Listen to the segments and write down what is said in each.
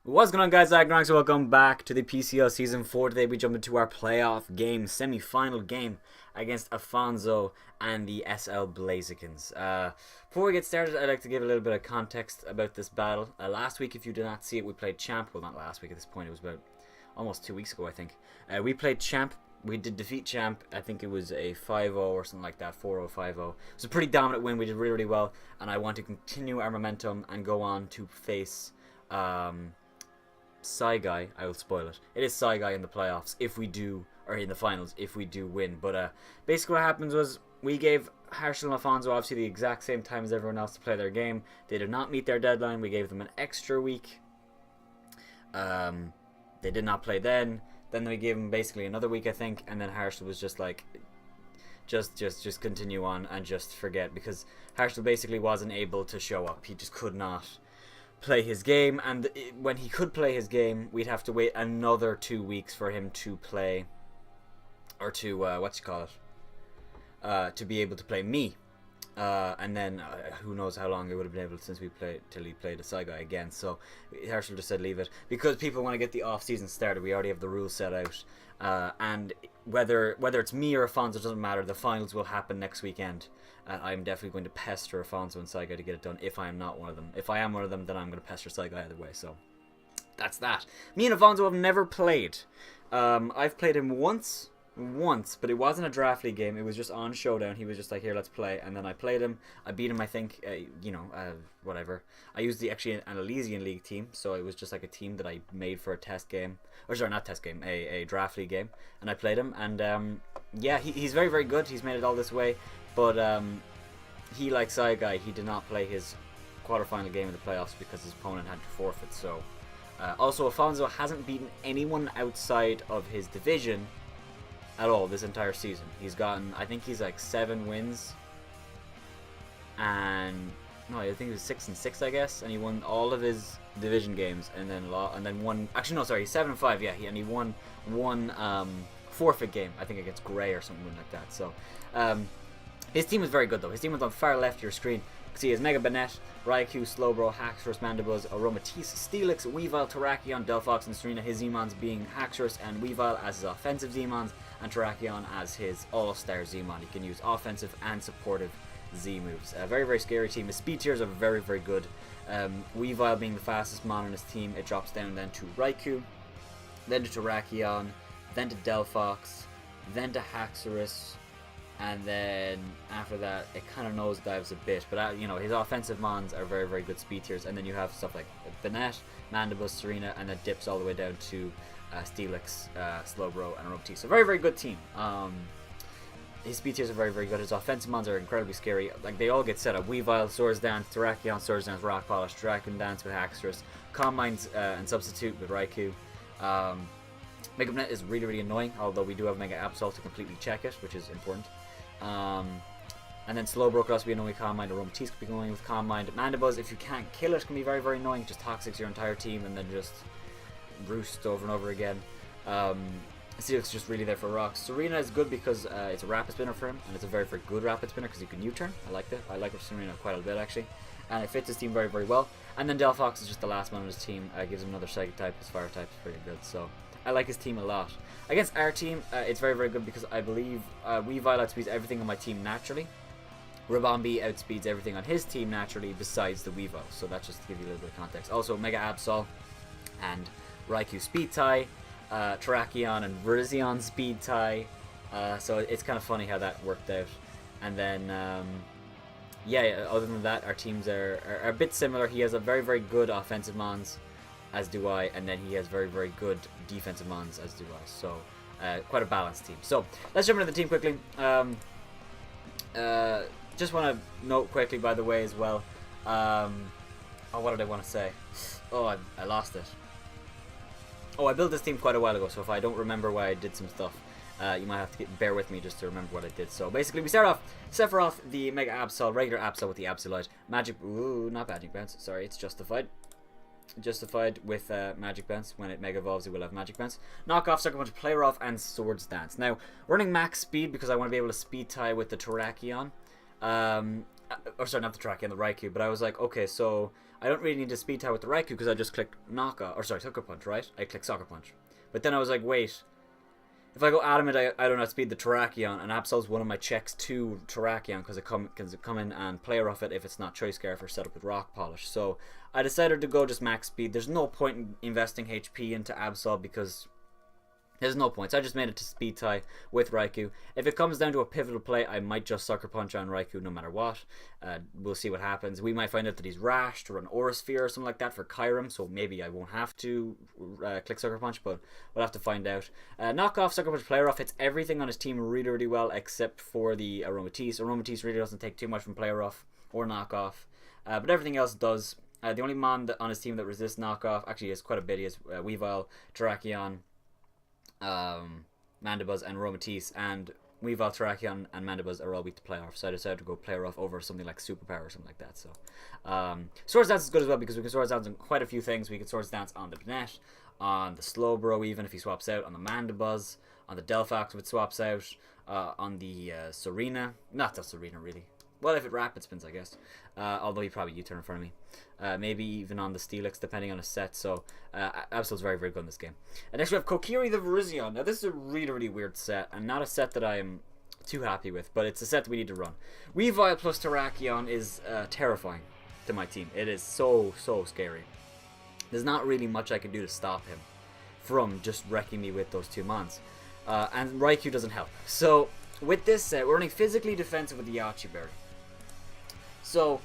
What's going on, guys? Aggronix, welcome back to the PCL Season 4. Today we jump into our playoff game, semi-final game against Afonso and the SL Blazikens. Before we get started, I'd like to give a little bit of context about this battle. Last week, if you did not see it, we played Champ. Well, not last week at this point, it was about almost 2 weeks ago, I think. We played Champ. We did defeat Champ. I think it was a 5-0 or something like that, 4-0, 5-0. It was a pretty dominant win. We did really, really well, and I want to continue our momentum and go on to face... Guy, I will spoil it. It is Guy in the playoffs if we do, or in the finals if we do win. But basically what happens was we gave Herschel and Afonso obviously the exact same time as everyone else to play their game. They did not meet their deadline. We gave them an extra week. They did not play then. Then we gave them basically another week, I think, and then Herschel was just like, just continue on and just forget, because Herschel basically wasn't able to show up. He just could not play his game, and when he could play his game, we'd have to wait another 2 weeks for him to play, or to to be able to play me, and then who knows how long it would have been able to, since we played till he played a Guy again. So Herschel just said leave it, because people want to get the off season started. We already have the rules set out, and whether it's me or Afonso, doesn't matter. The finals will happen next weekend. I'm definitely going to pester Afonso and Guy to get it done if I am not one of them. If I am one of them, then I'm going to pester Guy either way. So that's that. Me and Afonso have never played. I've played him once, but it wasn't a draft league game. It was just on Showdown. He was just like, here, let's play. And then I played him. I beat him, I think, whatever. I used actually an Elysian League team, so it was just like a team that I made for a test game. Or sorry, not test game, a draft league game. And I played him, and yeah, he's very, very good. He's made it all this way. But he, like Guy, he did not play his quarterfinal game in the playoffs because his opponent had to forfeit. So, also Afonso hasn't beaten anyone outside of his division at all this entire season. He's gotten, I think he's like 7 wins, and no, I think it was 6-6, I guess, and he won all of his division games, and then won. Actually, no, sorry, he's 7-5. Yeah, and he won one forfeit game, I think against Gray or something like that. So. His team was very good, though. His team was on the far left of your screen. You can see his Mega Banette, Raikou, Slowbro, Haxorus, Mandibuzz, Aromatisse, Steelix, Weavile, Terrakion, Delphox, and Serena. His Zmons being Haxorus and Weavile as his offensive Zmons, and Terrakion as his all-star Zmon. He can use offensive and supportive Z moves. A very, very scary team. His speed tiers are very, very good. Weavile being the fastest mon on his team, it drops down then to Raikou, then to Terrakion, then to Delphox, then to Haxorus, and then after that, it kind of nosedives a bit. But, his offensive mons are very, very good speed tiers. And then you have stuff like Banette, Mandibuzz, Serena, and it dips all the way down to Steelix, Slowbro, and Aromatisse. So very, very good team. His speed tiers are very, very good. His offensive mons are incredibly scary. Like, they all get set up. Weavile, Swords Dance, Terrakion, Swords Dance, Rock Polish, Dragon Dance with Haxorus, Calm Minds and Substitute with Raikou. Mega Banette is really, really annoying, although we do have Mega Absol to completely check it, which is important. And then Slowbro could also be annoying with Calm Mind, or Aromatisse could be annoying with Calm Mind. Mandibuzz, if you can't kill it, can be very, very annoying. Just toxics your entire team and then just roost over and over again. Steelix is just really there for rocks. Serena is good because it's a rapid spinner for him, and it's a very, very good rapid spinner because you can U-turn. I like that. I like Serena quite a bit, actually. And it fits his team very, very well. And then Delphox is just the last man on his team. Gives him another Psychic type. His Fire type is pretty good. So I like his team a lot. Against our team, it's very, very good because I believe Weavile outspeeds everything on my team naturally. Rabombi outspeeds everything on his team naturally besides the Weavile. So that's just to give you a little bit of context. Also, Mega Absol and Raikou speed tie. Terrakion and Virizion speed tie. So it's kind of funny how that worked out. And then, yeah, other than that, our teams are a bit similar. He has a very, very good offensive mons, as do I, and then he has very, very good defensive mons, as do I. So, quite a balanced team. So, let's jump into the team quickly. Just want to note quickly, by the way, as well. What did I want to say? Oh, I lost it. Oh, I built this team quite a while ago, so if I don't remember why I did some stuff, you might have to bear with me just to remember what I did. So basically, we start off the Mega Absol, regular Absol with the Absolute. Not Magic Bounce, sorry, it's Justified. Justified with Magic Bounce. When it Mega Evolves, it will have Magic Bounce. Knock Off, Sucker Punch, Play Rough, and Swords Dance. Now, running max speed because I want to be able to speed tie with the Terrakion. or sorry, not the Terrakion, the Raikou, but I was like, okay, so I don't really need to speed tie with the Raikou because I just click Sucker Punch, right? I click Sucker Punch. But then I was like, wait, if I go Adamant, I don't outspeed the Terrakion, and Absol's one of my checks to Terrakion because it come in and play rough it if it's not Choice Scarf or set up with Rock Polish. So I decided to go just max speed. There's no point in investing HP into Absol because there's no point. So I just made it to speed tie with Raikou. If it comes down to a pivotal play, I might just Sucker Punch on Raikou no matter what. We'll see what happens. We might find out that he's rashed or an Aura Sphere or something like that for Kyurem, so maybe I won't have to click Sucker Punch, but we'll have to find out. Knock off Sucker Punch, Player Off hits everything on his team really, really well except for the Aromatisse. Aromatisse really doesn't take too much from Player Off or Knock Off, but everything else does. The only mon on his team that resists Knock Off, actually he has quite a bit. He has Weavile, Terrakion, Mandibuzz and Aromatisse, and Weavile, Terrakion and Mandibuzz are all weak to Play Off, so I decided to go Player Off over something like Superpower or something like that. So Swords Dance is good as well because we can Swords Dance on quite a few things. We can Swords Dance on the Banette, on the Slowbro even if he swaps out, on the Mandibuzz, on the Delphox if it swaps out, on the Serena, not the Serena really. Well, if it rapid spins, I guess. Although he probably U-turn in front of me. Maybe even on the Steelix, depending on his set. So, Absol's very, very good in this game. And next we have Kokiri the Virizion. Now, this is a really, really weird set, and not a set that I'm too happy with, but it's a set that we need to run. Weavile plus Terrakion is terrifying to my team. It is so, so scary. There's not really much I can do to stop him from just wrecking me with those two mons. And Raikou doesn't help. So, with this set, we're running physically defensive with the Yachi Berry. So,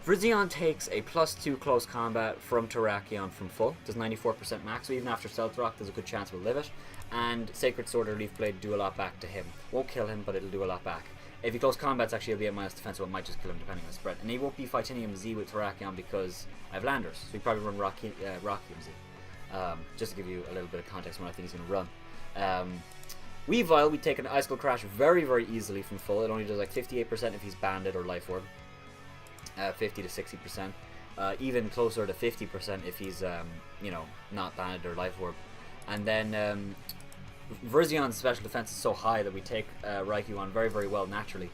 Virizion takes a +2 close combat from Terrakion from full. Does 94% max, so even after Stealth Rock, there's a good chance we'll live it. And Sacred Sword or Leaf Blade do a lot back to him. Won't kill him, but it'll do a lot back. If he close combats, actually he'll be at minus defense, so it might just kill him depending on the spread. And he won't be Fightinium Z with Terrakion because I have Landers, so he probably run Rockium Z. Just to give you a little bit of context on what I think he's going to run. Weavile, we take an Icicle Crash very, very easily from full. It only does like 58% if he's Banded or Life Orb. 50 to 60%. Even closer to 50% if he's, you know, not Banded or Life Orb. And then Virizion's special defense is so high that we take Raikou on very, very well naturally.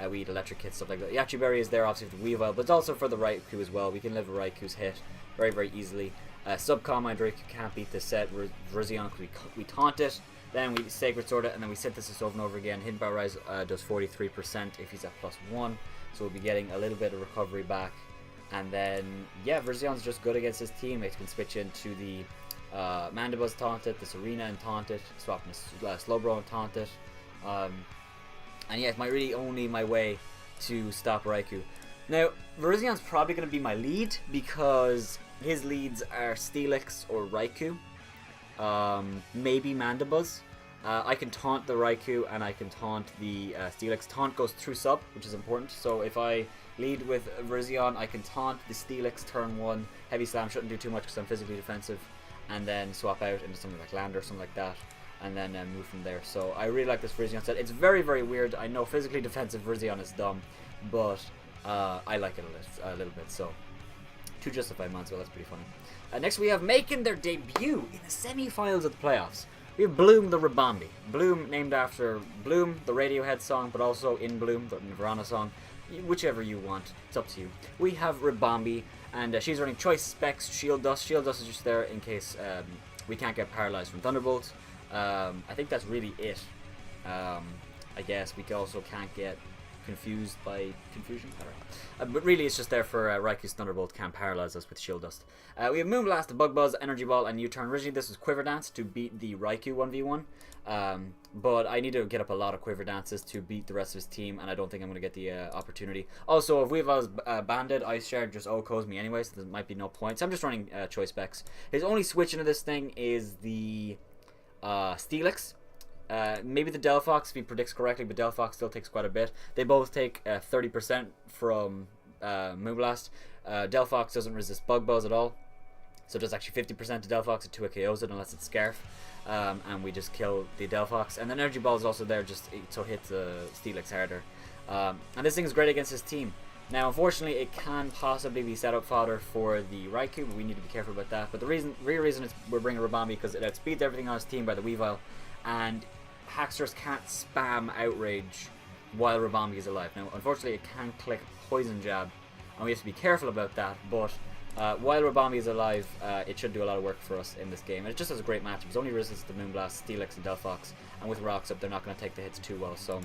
We eat Electric Hits, stuff like that. Yachi Berry is there obviously for the Weavile, but it's also for the Raikou as well. We can live a Raikou's hit very, very easily. Subcom, I Drake can't beat this set. Virizion, we taunt it. Then we Sacred Sword it, and then we Synthesis over and over again. Hidden Power Rise does 43% if he's at +1, so we'll be getting a little bit of recovery back. And then, yeah, Virizion's just good against his team. It can switch into the Mandibuzz taunt it, the Serena and taunt it, swap in Slowbro and taunt it. And yeah, it's really only my way to stop Raikou. Now, Virizion's probably going to be my lead because his leads are Steelix or Raikou. Maybe Mandibuzz. I can taunt the Raikou and I can taunt the Steelix. Taunt goes through sub, which is important. So if I lead with Virizion, I can taunt the Steelix turn 1. Heavy Slam shouldn't do too much because I'm physically defensive. And then swap out into something like Lander or something like that. And then move from there. So I really like this Virizion set. It's very, very weird. I know physically defensive Virizion is dumb. But I like it a little bit. So 2 Justified Mons, well, that's pretty funny. Next we have making their debut in the semi-finals of the playoffs. We have Bloom the Rabambi. Bloom named after Bloom, the Radiohead song, but also In Bloom, the Nirvana song. Whichever you want, it's up to you. We have Rabambi, and she's running Choice Specs Shield Dust. Shield Dust is just there in case we can't get paralyzed from Thunderbolt. I think that's really it. I guess we also can't get confused by confusion. But really it's just there for Raikou's Thunderbolt can't paralyze us with Shield Dust. We have Moonblast, the Bug Buzz, Energy Ball, and U-Turn. Originally this was Quiver Dance to beat the Raikou 1v1. But I need to get up a lot of Quiver Dances to beat the rest of his team, and I don't think I'm going to get the opportunity. Also, if Weavile's banded, Ice Shard just OHKOs me anyway, so there might be no point. So I'm just running Choice Specs. His only switch into this thing is the Steelix. Maybe the Delphox if he predicts correctly, but Delphox still takes quite a bit. They both take 30% from Moonblast. Delphox doesn't resist Bug Buzz at all, so it does actually 50% to Delphox at 2 KOs it unless it's Scarf. And we just kill the Delphox. And then Energy Ball is also there just to hit the Steelix harder. And this thing is great against his team. Now, unfortunately, it can possibly be setup fodder for the Raikou, but we need to be careful about that. But the real reason we're bringing Rabambi because it outspeeds everything on his team by the Weavile, and Hacksters can't spam Outrage while Rabambi is alive. Now, unfortunately, it can click Poison Jab, and we have to be careful about that, but while Rabambi is alive, it should do a lot of work for us in this game. And it just has a great matchup. It's only resistant to Moonblast, Steelix, and Delphox, and with Rocks up, they're not going to take the hits too well, so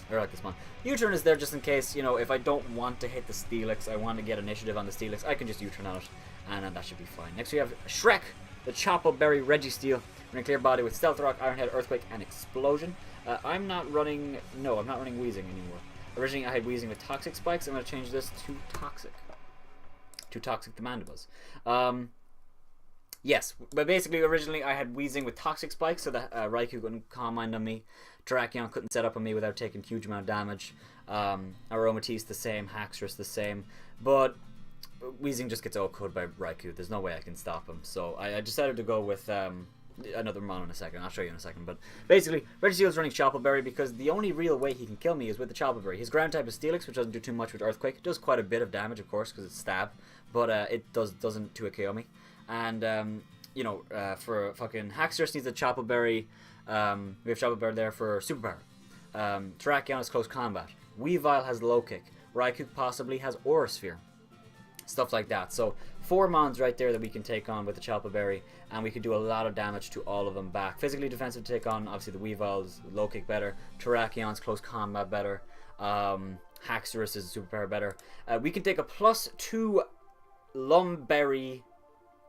I like this one. U-turn is there just in case, you know, if I don't want to hit the Steelix, I want to get initiative on the Steelix, I can just U-turn on it, and that should be fine. Next we have Shrek, the Chople Berry Registeel. We're in Clear Body with Stealth Rock, Iron Head, Earthquake, and Explosion. I'm not running Weezing anymore. Originally I had Weezing with Toxic Spikes. I'm going to change this to Toxic. To Toxic to Mandibuzz. Yes, but basically originally I had Weezing with Toxic Spikes so that Raikou couldn't Calm Mind on me. Terrakion couldn't set up on me without taking huge amount of damage. Aromatisse the same, Haxorus the same, but Weezing just gets OHKO'd by Raikou. There's no way I can stop him, so I decided to go with another mono in a second. I'll show you in a second, but basically Registeel's running Chople Berry because the only real way he can kill me is with the Chople Berry. His ground type is Steelix, which doesn't do too much with Earthquake. It does quite a bit of damage, of course, because it's stab, but it doesn't 2-hit KO me. And you know, for fucking Haxorus needs a Chople Berry. We have Chople Berry there for Superpower. Terrakion has Close Combat. Weavile has Low Kick. Raikou possibly has Aura Sphere. Stuff like that. So 4 mons right there that we can take on with the Chople Berry, and we can do a lot of damage to all of them back. Physically defensive to take on, obviously the Weavile's Low Kick better. Terrakion's Close Combat better. Haxorus is Superpower better. We can take a +2 Lumberry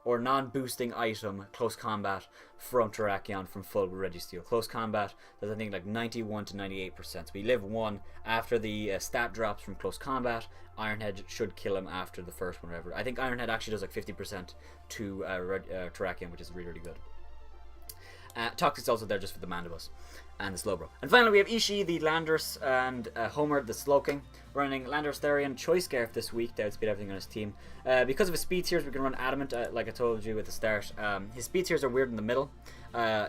or non-boosting item Close Combat from Terrakion from full Registeel. Close Combat does I think like 91 to 98%. So we live 1 after the stat drops from Close Combat. Ironhead should kill him after the first one or whatever. I think Ironhead actually does like 50% to Terrakion, which is really, really good. Toxic's also there just for the Mandibuzz and the Slowbro. And finally we have Ishii, the Landorus, and Homer, the Slowking. Running Landorus, Therian, Choice Scarf this week to outspeed everything on his team. Because of his speed tiers, we can run Adamant, like I told you at the start. His speed tiers are weird in the middle.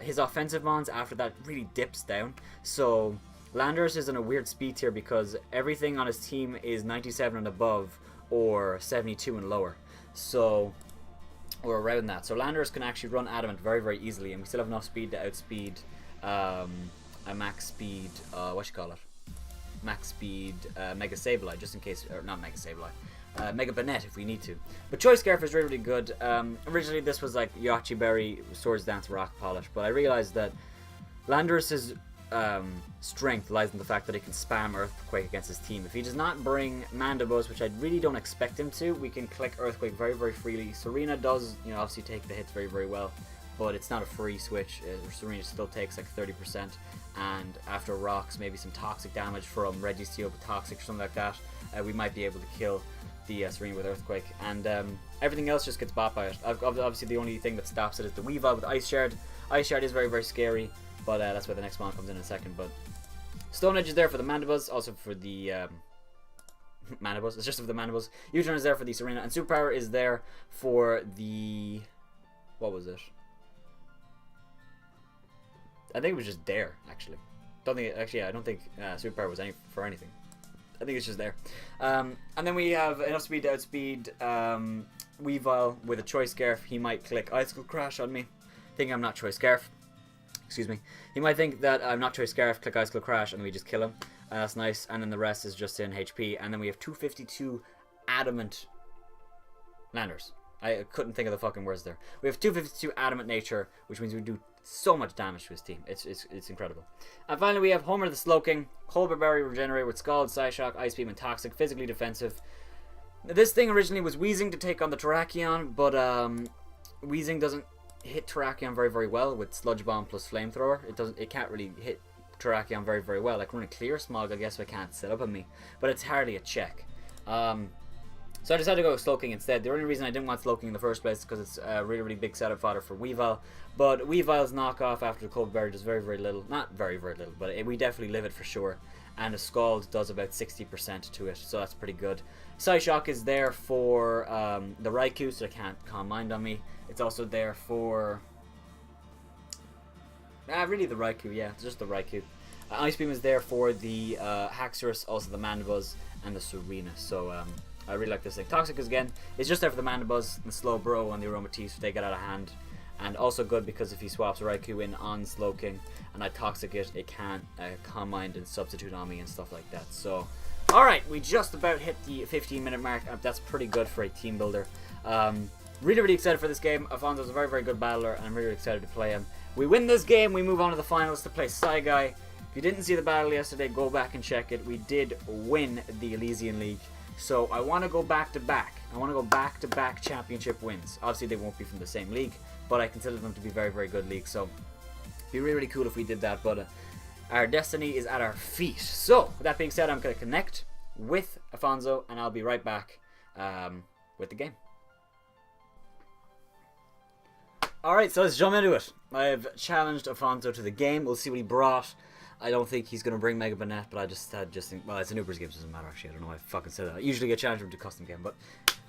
His offensive mons after that really dips down. So Landorus is in a weird speed tier because everything on his team is 97 and above or 72 and lower. So, or around that. So Landorus can actually run Adamant very, very easily, and we still have enough speed to outspeed a max speed, max speed Mega Sableye, just in case, or not Mega Sableye, Mega Banette if we need to. But Choice Scarf is really, really good. Originally this was like Yachi Berry, Swords Dance, Rock Polish, but I realized that Landorus's strength lies in the fact that he can spam Earthquake against his team. If he does not bring Mandibuzz, which I really don't expect him to, we can click Earthquake very, very freely. Serena does, you know, obviously take the hits very, very well, but it's not a free switch. Serena still takes like 30%, and after Rocks, maybe some toxic damage from Registeel with Toxic or something like that, we might be able to kill the Serena with Earthquake, and everything else just gets bought by it. Obviously the only thing that stops it is the Weavile with Ice Shard. Ice Shard is very, very scary, but that's where the next mon comes in a second. But Stone Edge is there for the Mandibuzz, also for the Mandibuzz. It's just for the Mandibuzz. U-turn is there for the Serena, and Superpower is there for the, what was it? I think it was just there, actually. I don't think Superpower was for anything. I think it's just there. And then we have enough speed to outspeed Weavile with a Choice Scarf. He might click Icicle Crash on me, thinking I'm not Choice Scarf. Excuse me. He might think that I'm not Choice Scarf, click Icicle Crash, and we just kill him. That's nice. And then the rest is just in HP. And then we have 252 Adamant Landers. I couldn't think of the fucking words there. We have 252 Adamant Nature, which means we do so much damage to his team. It's incredible. And finally, we have Homer the Slowking, Colbert Berry Regenerate with Scald, Psyshock, Ice Beam, and Toxic, physically defensive. This thing originally was Weezing to take on the Terrakion, but Weezing doesn't hit Terrakion very, very well with Sludge Bomb plus Flamethrower. It can't really hit Terrakion very, very well. Like running Clear Smog, I guess I can't set up on me, but it's hardly a check. So I decided to go with Slowking instead. The only reason I didn't want Slowking in the first place is because it's a really, really big setup fodder for Weavile. But Weavile's knockoff after the Colbert Berry does very, very little. Not very, very little, but we definitely live it for sure. And a Scald does about 60% to it, so that's pretty good. Psyshock is there for the Raikou, so they can't Calm Mind on me. It's also there for... really the Raikou, yeah, it's just the Raikou. Ice Beam is there for the Haxorus, also the Mandibuzz, and the Serena. So I really like this thing. Toxic is again, it's just there for the Mandibuzz, the Slowbro, and the Aromatisse if they get out of hand. And also good because if he swaps Raikou in on Slowking and I Toxic it, it can't Calm Mind and substitute on me and stuff like that. So, alright, we just about hit the 15-minute mark. That's pretty good for a team builder. Really excited for this game. Alfonso's a very good battler, and I'm really excited to play him. We win this game, we move on to the finals to play Saigai. If you didn't see the battle yesterday, go back and check it. We did win the Elysian League. So I want to go back-to-back. I want to go back-to-back championship wins. Obviously, they won't be from the same league, but I consider them to be very good leagues. So it'd be really cool if we did that, but our destiny is at our feet. So with that being said, I'm going to connect with Alfonso, and I'll be right back with the game. Alright, so let's jump into it. I've challenged Alfonso to the game. We'll see what he brought. I don't think he's going to bring Mega Banette, but I just think, well, it's an Uber's game, so it doesn't matter actually. I don't know why I fucking said that. I usually get challenged him to custom game, but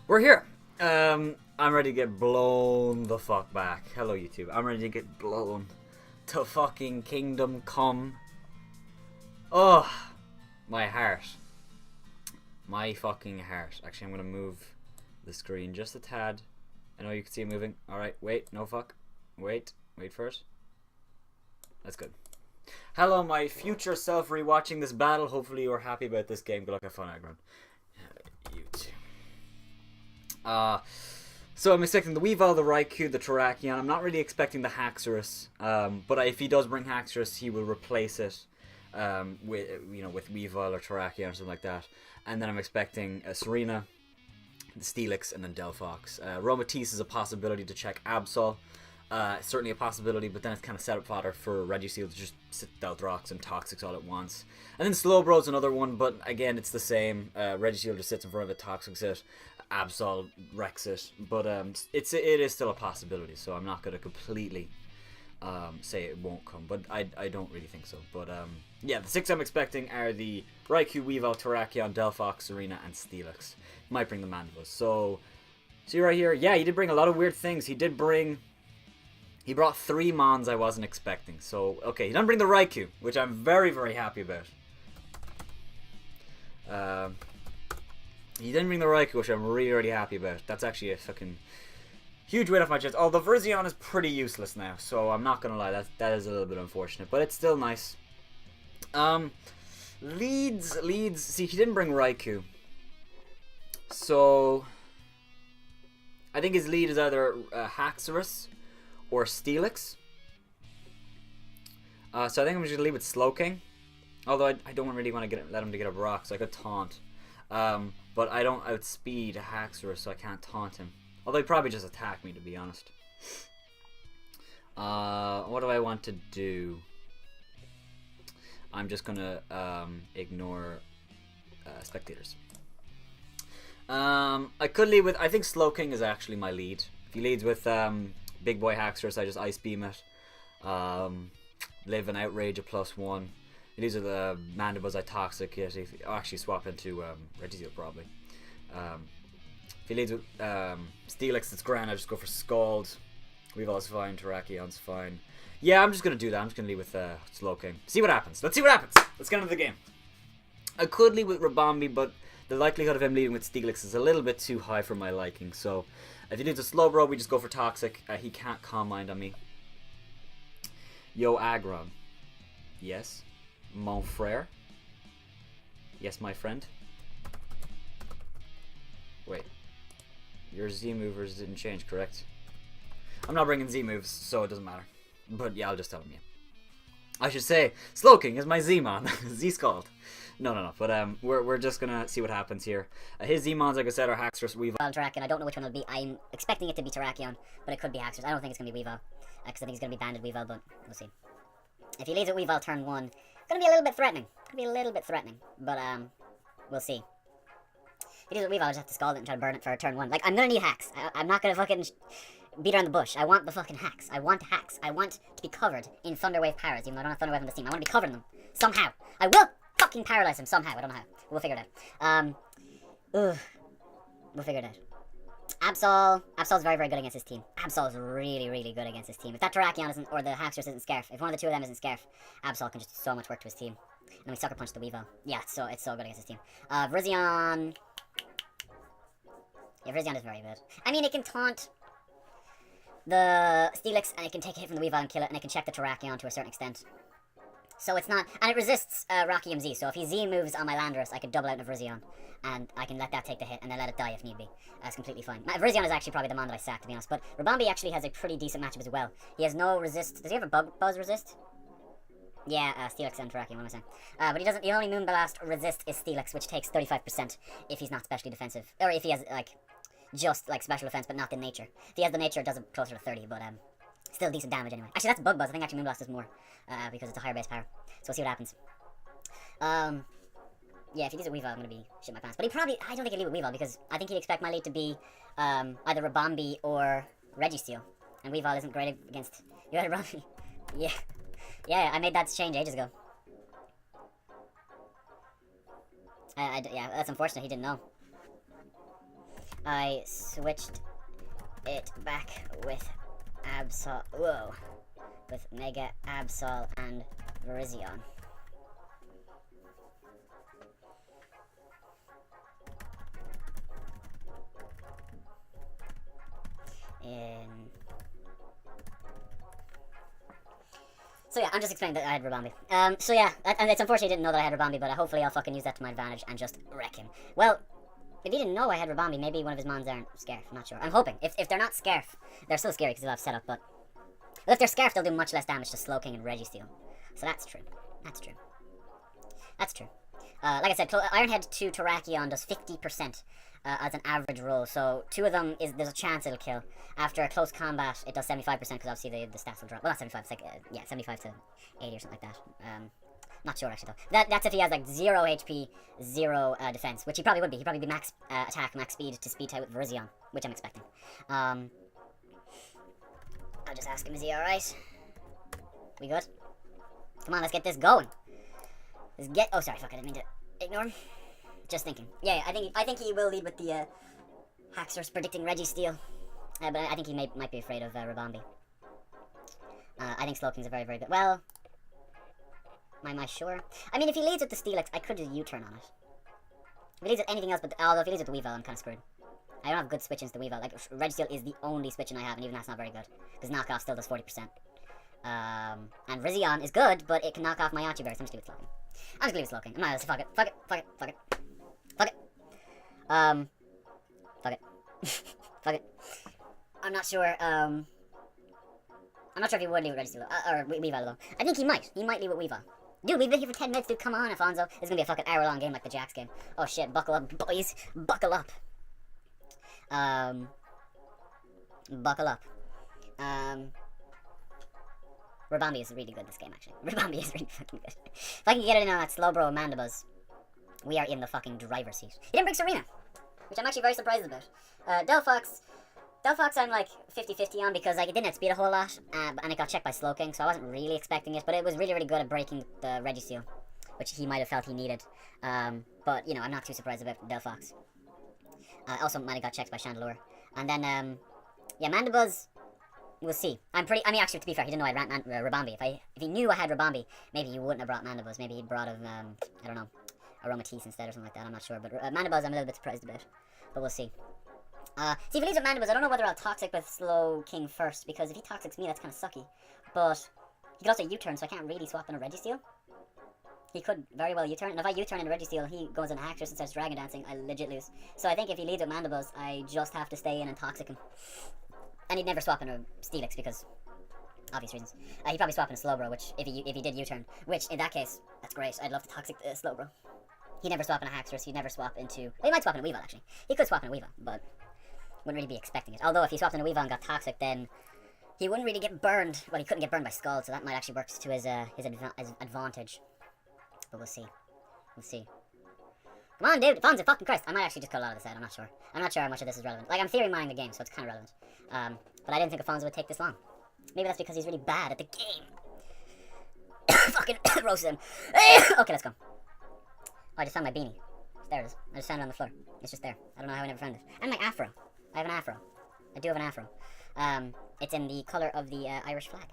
we're here. I'm ready to get blown the fuck back. Hello, YouTube. I'm ready to get blown to fucking Kingdom Come. Oh, my heart. My fucking heart. Actually, I'm going to move the screen just a tad. I know you can see it moving. Alright, wait, no fuck. Wait first. That's good. Hello, my future self rewatching this battle. Hopefully you're happy about this game. Good luck, have fun, Aggron. You too. So I'm expecting the Weavile, the Raikou, the Terrakion. I'm not really expecting the Haxorus. But if he does bring Haxorus, he will replace it with Weavile or Terrakion or something like that. And then I'm expecting Serena, the Steelix, and then Delphox. Romatisse is a possibility to check Absol. Certainly a possibility, but then it's kind of setup fodder for Regiseal to just sit Delthrox and Toxics all at once. And then Slowbro's another one, but again, it's the same. Regiseal just sits in front of it, Toxics it, Absol wrecks it. But it is still a possibility, so I'm not going to completely say it won't come, but I don't really think so. But yeah, the 6 I'm expecting are the Raikou, Weavile, Terrakion, Delphox, Serena, and Steelix. Might bring the Mandibus. So, see right here, yeah, he did bring a lot of weird things. He brought 3 Mons I wasn't expecting. So, okay, he didn't bring the Raikou, which I'm very happy about. He didn't bring the Raikou, which I'm really happy about. That's actually a fucking huge weight off my chest. Although Verzion is pretty useless now, so I'm not gonna lie, that is a little bit unfortunate, but it's still nice. Leads. See, he didn't bring Raikou, so I think his lead is either Haxorus or Steelix. So I think I'm just gonna leave with Slowking. Although I don't really want to let him to get a Brock, so I could taunt. But I don't outspeed Haxorus, so I can't taunt him. Although he'd probably just attack me, to be honest. What do I want to do? I'm just gonna ignore spectators. I could lead with, I think Slowking is actually my lead. If he leads with Big Boy Haxorus, I just Ice Beam it. Live an Outrage a +1. These are the Mandibus I Toxic it. If actually swap into Regiseal probably. If he leads with Steelix, it's grand. I just go for Scald. Weavile's fine. Terrakion's fine. Yeah, I'm just gonna do that. I'm just gonna lead with Slowking. See what happens. Let's see what happens. Let's get into the game. I could lead with Rabombi, but the likelihood of him leading with Steelix is a little bit too high for my liking. So if he leads a Slowbro, we just go for Toxic. He can't Calm Mind on me. Yo, Aggron. Yes. Mon frère. Yes, my friend. Wait. Your Z movers didn't change, correct? I'm not bringing Z moves, so it doesn't matter. But yeah, I'll just tell him, yeah. I should say, Slowking is my Z-Mon. Z-Scald. No. But we're just gonna see what happens here. His Z-Mons, like I said, are Haxorus, Weavile, Terrakion. I don't know which one it'll be. I'm expecting it to be Terrakion, but it could be Haxorus. I don't think it's gonna be Weavile, because I think it's gonna be Banded Weavile, but we'll see. If he leads with Weavile turn 1, gonna be a little bit threatening. But we'll see. If he leads with Weavile, I just have to Scald it and try to burn it for turn 1. Like, I'm gonna need hacks. I'm not gonna fucking beat around the bush. I want the fucking hacks. I want hacks. I want to be covered in Thunderwave powers, even though I don't have Thunderwave on this team. I want to be covered in them somehow. I will fucking paralyze him somehow. I don't know how. We'll figure it out. We'll figure it out. Absol's very good against his team. Absol is really good against his team. If that Terrakion isn't, or the Haxorus isn't Scarf, if one of the two of them isn't Scarf, Absol can just do so much work to his team. And we Sucker Punch the Weavile. Yeah, it's so good against his team. Virizion. Yeah, Virizion is very good. I mean, it can taunt. the Steelix, and it can take a hit from the weavile and kill it, and it can check the Terrakion to a certain extent. So it's not, and it resists Rocky MZ, so if he Z moves on my Landorus, I could double out of Virizion, and I can let that take the hit, and then let it die if need be. That's completely fine. Virizion is actually probably the mon that I sack, to be honest, but Rabambi actually has a pretty decent matchup as well. He has no resist. Does he have a Buzz resist? Yeah, Steelix and Terrakion, what am I saying? But he doesn't, the only Moonblast resist is Steelix, which takes 35% if he's not specially defensive, or if he has, like, just, like, special defense, but not the nature. If he has the nature, it does it closer to 30, but, still decent damage anyway. Actually, that's Bug Buzz. I think actually Moonblast does more, because it's a higher base power. So we'll see what happens. Yeah, if he leads a Weavile, I'm gonna be shit my pants. But he probably, I don't think he'll lead with Weavile, because I think he'd expect my lead to be, either Rabambi or Registeel. And Weavile isn't great against, you had Rabambi. Yeah. Yeah, I made that change ages ago. Yeah, that's unfortunate, he didn't know. I switched it back with Absol, whoa, with Mega Absol and Virizion. So yeah, I'm just explaining that I had Rabambi. So yeah, and it's unfortunate he didn't know that I had Rabambi, but hopefully I'll fucking use that to my advantage and just wreck him. Well, if he didn't know I had Rabambi, maybe one of his mons aren't Scarf. I'm not sure. I'm hoping. If they're not Scarf, they're still scary because they'll have setup, but if they're Scarf, they'll do much less damage to Slowking and Registeel. So that's true. That's true. That's true. Like I said, Ironhead to Terrakion does 50% as an average roll, so two of them, there's a chance it'll kill. After a close combat, it does 75% because obviously the stats will drop. Well, not 75, it's like, yeah, 75 to 80 or something like that. Not sure actually though. That's if he has like 0 HP, 0 defense, which he probably would be. He'd probably be max attack, max speed to speed type with Virizion, which I'm expecting. I'll just ask him, is he alright? We good? Come on, let's get this going. Oh, sorry, fuck, I didn't mean to ignore him. Just thinking. Yeah, I think he will lead with the Haxorus predicting Registeel. But I think he might be afraid of Rabambi. I think Slowking's a very, very good. Well, am I sure? I mean, if he leads with the Steelix, I could do U-turn on it. If he leads with anything else, although if he leads with the Weavile, I'm kind of screwed. I don't have good switch-ins to Weavile. Like, Registeel is the only switch-in I have, and even that's not very good. Because knockoff still does 40%. And Virizion is good, but it can knock off my Archie-Berry, so I'm just leave it Slowking. I'm just leave it Slowking. I'm not gonna say fuck it. Fuck it. Fuck it. Fuck it. Fuck it. Fuck it. Fuck it. I'm not sure, I'm not sure if he would leave with Registeel, or Weavile though. I think he might. He might leave with Weavile. Dude, we've been here for 10 minutes, dude. Come on, Alfonso. It's gonna be a fucking hour-long game like the Jax game. Oh shit, buckle up, boys. Buckle up. Buckle up. Rabambi is really good this game, actually. Rabambi is really fucking good. If I can get it in on that Slowbro Amanda Buzz, we are in the fucking driver's seat. He didn't break Serena, which I'm actually very surprised about. Delphox I'm like 50-50 on because like, it didn't outspeed a whole lot, and it got checked by Slowking, so I wasn't really expecting it, but it was really, really good at breaking the Registeel, which he might have felt he needed. But, you know, I'm not too surprised about Delphox. Also might have got checked by Chandelure. And then, yeah, Mandibuzz, we'll see. Actually, to be fair, he didn't know I ran Rabambi. If he knew I had Rabambi, maybe he wouldn't have brought Mandibuzz. Maybe he'd brought I don't know, Aromatisse instead or something like that. I'm not sure. But Mandibuzz, I'm a little bit surprised about. But we'll see. See, if he leaves with Mandibuzz, I don't know whether I'll Toxic with Slowking first, because if he Toxics me, that's kind of sucky. But he could also U-turn, so I can't really swap in a Registeel. He could very well U-turn, and if I U-turn into Registeel, he goes into Haxorus and starts Dragon Dancing, I legit lose. So I think if he leads with Mandibuzz, I just have to stay in and Toxic him. And he'd never swap into Steelix, because obvious reasons. He'd probably swap into Slowbro, which, if he did U-turn, which, in that case, that's great, I'd love to Toxic Slowbro. He'd never swap into Haxorus, he'd never swap into... Well, he might swap into Weavile, actually. He could swap into Weavile, but wouldn't really be expecting it. Although, if he swapped into Weavile and got Toxic, then he wouldn't really get burned. Well, he couldn't get burned by Scald, so that might actually work to his advantage. But we'll see. We'll see. Come on, dude! Fonzie, fucking Christ! I might actually just cut a lot of this out, I'm not sure. I'm not sure how much of this is relevant. Like, I'm theory mining the game, so it's kind of relevant. But I didn't think Alfonso would take this long. Maybe that's because he's really bad at the game. Fucking roasted him. Okay, let's go. Oh, I just found my beanie. There it is. I just found it on the floor. It's just there. I don't know how I never found it. And my afro. I have an afro. I do have an afro. It's in the colour of the Irish flag.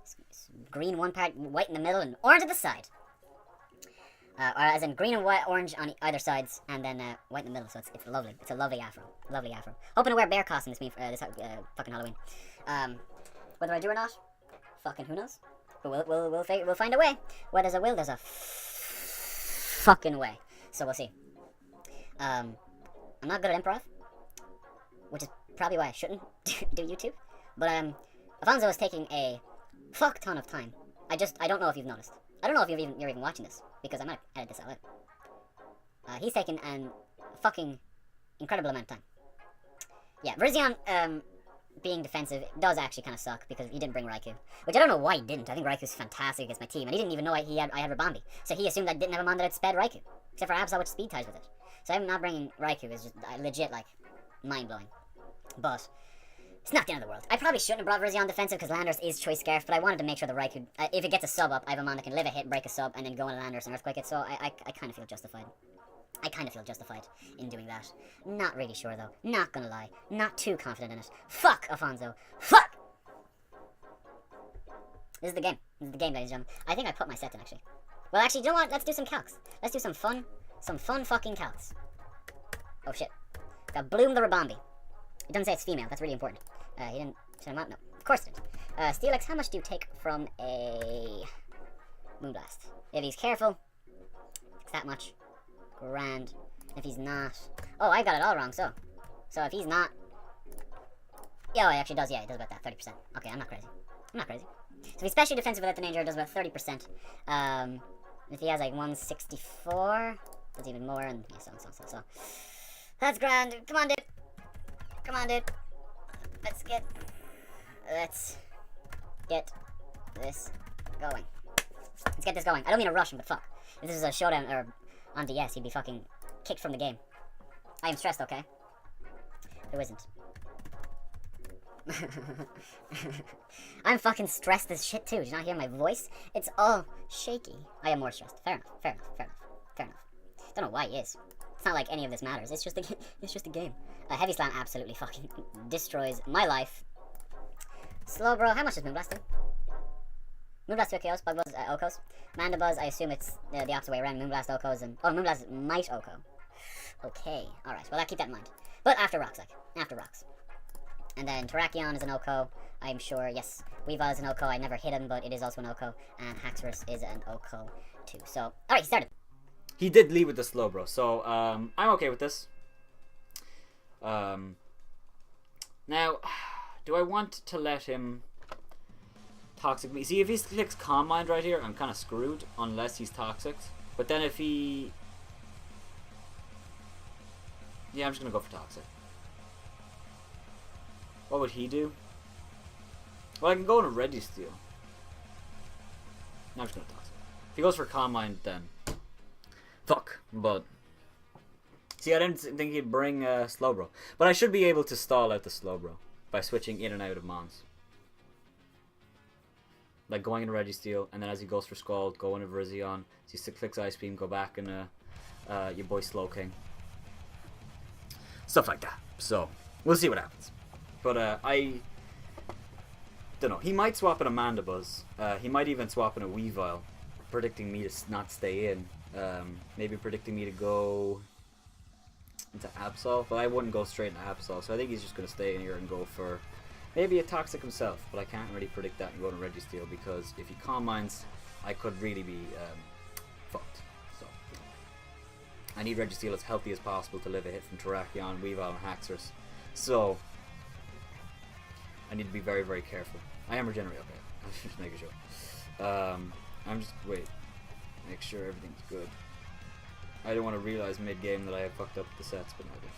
It's green one part, white in the middle, and orange at the side. Or as in green and white, orange on either sides, and then white in the middle. So it's lovely. It's a lovely afro. Lovely afro. Hoping to wear bear costume this fucking Halloween. Whether I do or not, fucking who knows? But we'll find a way. Where there's a will, there's a fucking way. So we'll see. I'm not good at improv, which is probably why I shouldn't do YouTube. But Alfonso is taking a fuck ton of time. I don't know if you've noticed. I don't know if you're even watching this, because I might edit this out later. He's taken an fucking incredible amount of time. Yeah, Virizion, being defensive does actually kind of suck, because he didn't bring Raikou. Which I don't know why he didn't. I think Raikou's fantastic against my team, and he didn't even know I had Rabambi. So he assumed I didn't have a mon that had sped Raikou. Except for Absol, which speed ties with it. So I'm not bringing Raikou is just legit, like, mind-blowing. But it's not the end of the world. I probably shouldn't have brought Virizion defensive, because Landorus is Choice Scarf, but I wanted to make sure the Raikou, if it gets a sub up, I have a mon that can live a hit, break a sub, and then go into Landorus and Earthquake it, so I kind of feel justified. I kind of feel justified in doing that. Not really sure, though. Not gonna lie. Not too confident in it. Fuck, Alfonso. Fuck! This is the game. This is the game, ladies and gentlemen. I think I put my set in, actually. Well, actually, you know what? Let's do some calcs. Let's do some fun fucking calcs. Oh, shit. Got Bloom the Rabambi. It doesn't say it's female. That's really important. He didn't set him up? No. Of course it didn't. Steelix, how much do you take from a Moonblast? If he's careful, it's that much. Grand. If he's not... Oh, I got it all wrong, so if he's not... Yeah, he actually does, yeah, he does about that, 30%. Okay, I'm not crazy. So if he's specially defensive without the danger, it does about 30%. If he has like 164, that's even more, and yeah, so. That's grand. Come on, dude. Let's get this going. I don't mean to rush him, but fuck. If this is a showdown, or on DS, he'd be fucking kicked from the game. I am stressed, okay? Who isn't? I'm fucking stressed as shit too. Did you not hear my voice? It's all shaky. I am more stressed. Fair enough. Don't know why he is. It's not like any of this matters. It's just a game. Heavy Slam absolutely fucking destroys my life. Slow bro, how much does Moonblast do? Moonblast 2 KOs, Bug Buzz, Okos. Mandibuzz, I assume it's the opposite way around. Moonblast Okos and... Oh, Moonblast might Oko. Okay, alright, well, keep that in mind. But after rocks, And then Terrakion is an Oko, I'm sure, yes. Weavile is an Oko, I never hit him, but it is also an Oko. And Haxorus is an Oko, too. So, alright, he started. He did lead with the slow, bro, so, I'm okay with this. Now, do I want to let him... Toxic me. See, if he clicks Calm Mind right here, I'm kind of screwed unless he's toxic. But then if he... Yeah, I'm just going to go for toxic. What would he do? Well, I can go in a Registeel. No, I'm just going to toxic. If he goes for Calm Mind, then... Fuck. But... See, I didn't think he'd bring Slowbro. But I should be able to stall out the Slowbro by switching in and out of Mons. Like going into Registeel, and then as he goes for Scald, go into Virizion. As he clicks Ice Beam, go back into your boy Slowking. Stuff like that. So, we'll see what happens. But I don't know. He might swap in a Mandibuzz. He might even swap in a Weavile, predicting me to not stay in. Maybe predicting me to go into Absol, but I wouldn't go straight into Absol. So I think he's just going to stay in here and go for... Maybe a Toxic himself, but I can't really predict that and go to Registeel, because if he Calm Minds, I could really be fucked. So I need Registeel as healthy as possible to live a hit from Terrakion, Weavile, and Haxorus. So I need to be very, very careful. I am regenerating, okay. I'm just making sure. Make sure everything's good. I don't want to realize mid-game that I have fucked up the sets, but no, I didn't.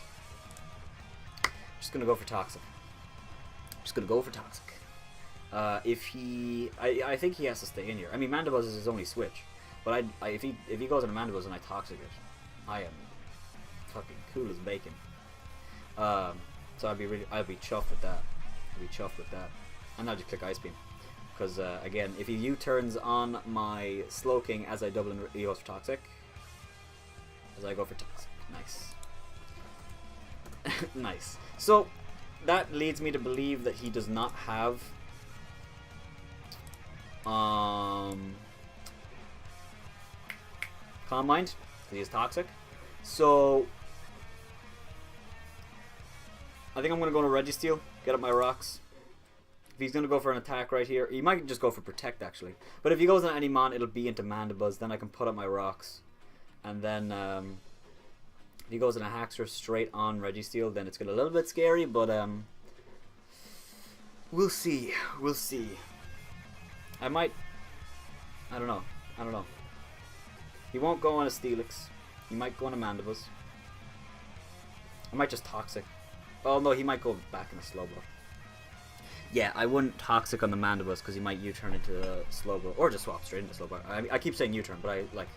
Just gonna go for Toxic. If he... I think he has to stay in here. I mean, Mandibuzz is his only switch. But if he goes into Mandibuzz and I Toxic it, I am fucking cool as bacon. So I'd be chuffed with that. And I'll just click Ice Beam. Because, again, if he U-turns on my Slowking as I double in, he goes for Toxic. As I go for Toxic. Nice. Nice. So... that leads me to believe that he does not have Calm Mind. He is toxic. So I think I'm gonna go to Registeel, get up my rocks, If he's going to go for an attack right here, he might just go for protect actually. But if he goes on any mon, it'll be into Mandibuzz. Then I can put up my rocks. And then if he goes in a Haxorus straight on Registeel, then it's going to be a little bit scary. But we'll see. We'll see. I don't know. He won't go on a Steelix. He might go on a Mandibuzz. I might just Toxic. Oh no, he might go back in a Slowbro. Yeah, I wouldn't Toxic on the Mandibuzz because he might U-turn into a Slowbro. Or just swap straight into Slowbro. I keep saying U-turn, but I like...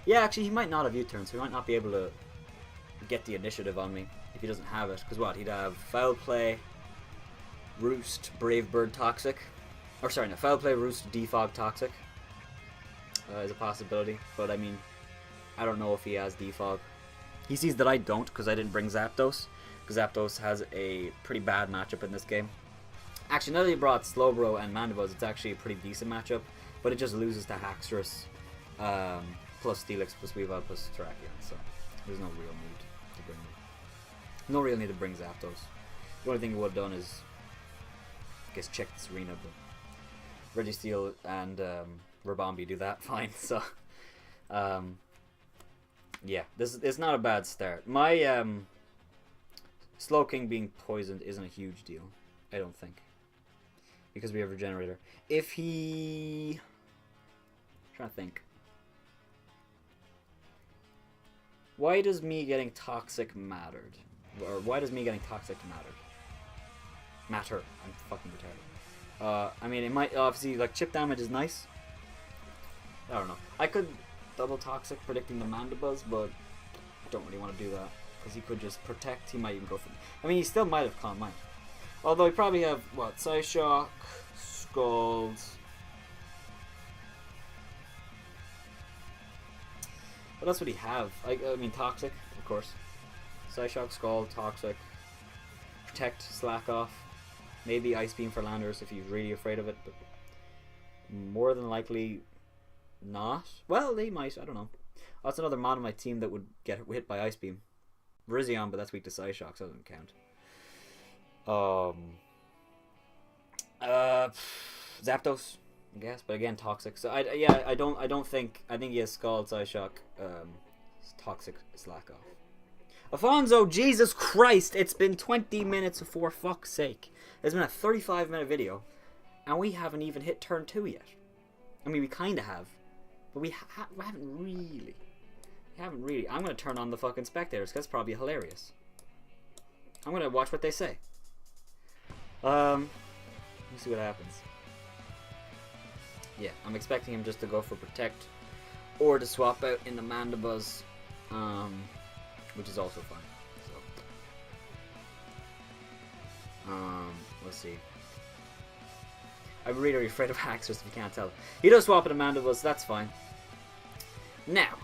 Yeah, actually, he might not have U-turn, so he might not be able to get the initiative on me if he doesn't have it. Because what? He'd have Foul Play, Roost, Brave Bird, Toxic. Or sorry, no, Foul Play, Roost, Defog, Toxic. Is a possibility. But I mean, I don't know if he has Defog. He sees that I don't because I didn't bring Zapdos. Because Zapdos has a pretty bad matchup in this game. Actually, now that he brought Slowbro and Mandibuzz, it's actually a pretty decent matchup. But it just loses to Haxorus, plus Steelix, plus Weavile, plus Terrakion. So there's no real need to bring him. No real need to bring Zapdos. The only thing he would have done is, I guess, check this arena. But Registeel and Rabombi do that fine. So yeah, this is not a bad start. My Slowking being poisoned isn't a huge deal, I don't think, because we have Regenerator. If he... I'm trying to think. Why does me getting Toxic mattered? Or why does me getting Toxic matter? I'm fucking retarded. I mean, it might obviously, like, chip damage is nice. I don't know. I could double Toxic predicting the Mandibuzz, but I don't really want to do that because he could just protect. He might even go for... I mean, he still might have Calm Mind. Although he probably have, what, Psyshock, Scald... What else would he have? I mean, Toxic, of course. Psyshock, Scald, Toxic, Protect, Slack Off. Maybe Ice Beam for Landorus if he's really afraid of it, but more than likely not. Well, they might, I don't know. That's another mod on my team that would get hit by Ice Beam. Virizion, but that's weak to Psyshock, so it doesn't count. Zapdos, I guess, but again, Toxic. So I don't think he has Scald, Psyshock, Toxic, Slack Off. Alfonso, Jesus Christ! It's been 20 minutes for fuck's sake. It's been a 35-minute video, and we haven't even hit turn 2 yet. I mean, we kind of have, but we haven't really. I'm gonna turn on the fucking spectators because that's probably hilarious. I'm gonna watch what they say. Let me see what happens. Yeah, I'm expecting him just to go for Protect or to swap out in the Mandibuzz, which is also fine. So, let's see. I'm really afraid of Haxorus if you can't tell. He does swap in a Mandibuzz, so that's fine. Now,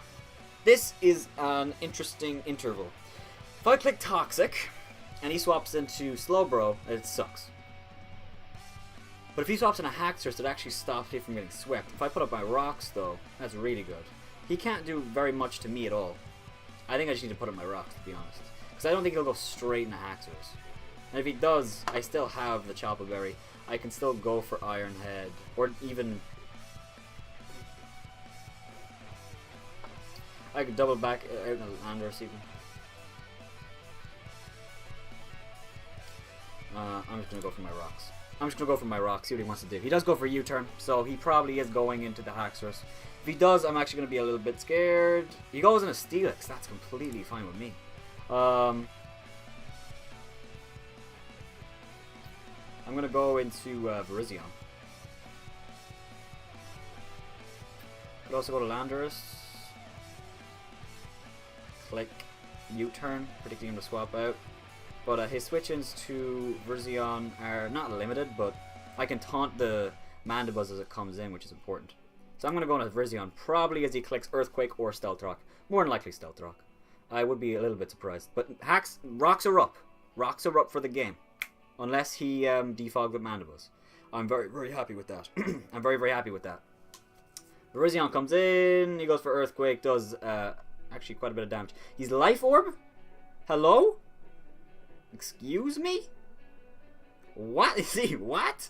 this is an interesting interval. If I click Toxic and he swaps into Slowbro, it sucks. But if he swaps in a Haxorus, it actually stops me from getting swept. If I put up my rocks, though, that's really good. He can't do very much to me at all. I think I just need to put up my rocks, to be honest. Because I don't think he'll go straight into Haxorus. And if he does, I still have the Chopa Berry. I can still go for Iron Head. Or even... I could double back out in Landorus even. I'm just going to go for my rocks. See what he wants to do. He does go for U-turn, so he probably is going into the Haxorus. If he does, I'm actually going to be a little bit scared. He goes in a Steelix. That's completely fine with me. I'm going to go into Virizion. Could also go to Landorus. Click U-turn, predicting him to swap out. But his switch-ins to Virizion are not limited, but I can taunt the Mandibuzz as it comes in, which is important. So I'm going to go into Virizion, probably as he clicks Earthquake or Stealth Rock. More than likely Stealth Rock. I would be a little bit surprised. But rocks are up. Rocks are up for the game. Unless he defogged with Mandibuzz. I'm very, very happy with that. I'm very, very happy with that. Virizion comes in, he goes for Earthquake, does actually quite a bit of damage. He's Life Orb? Hello? Excuse me? What? Is he? What?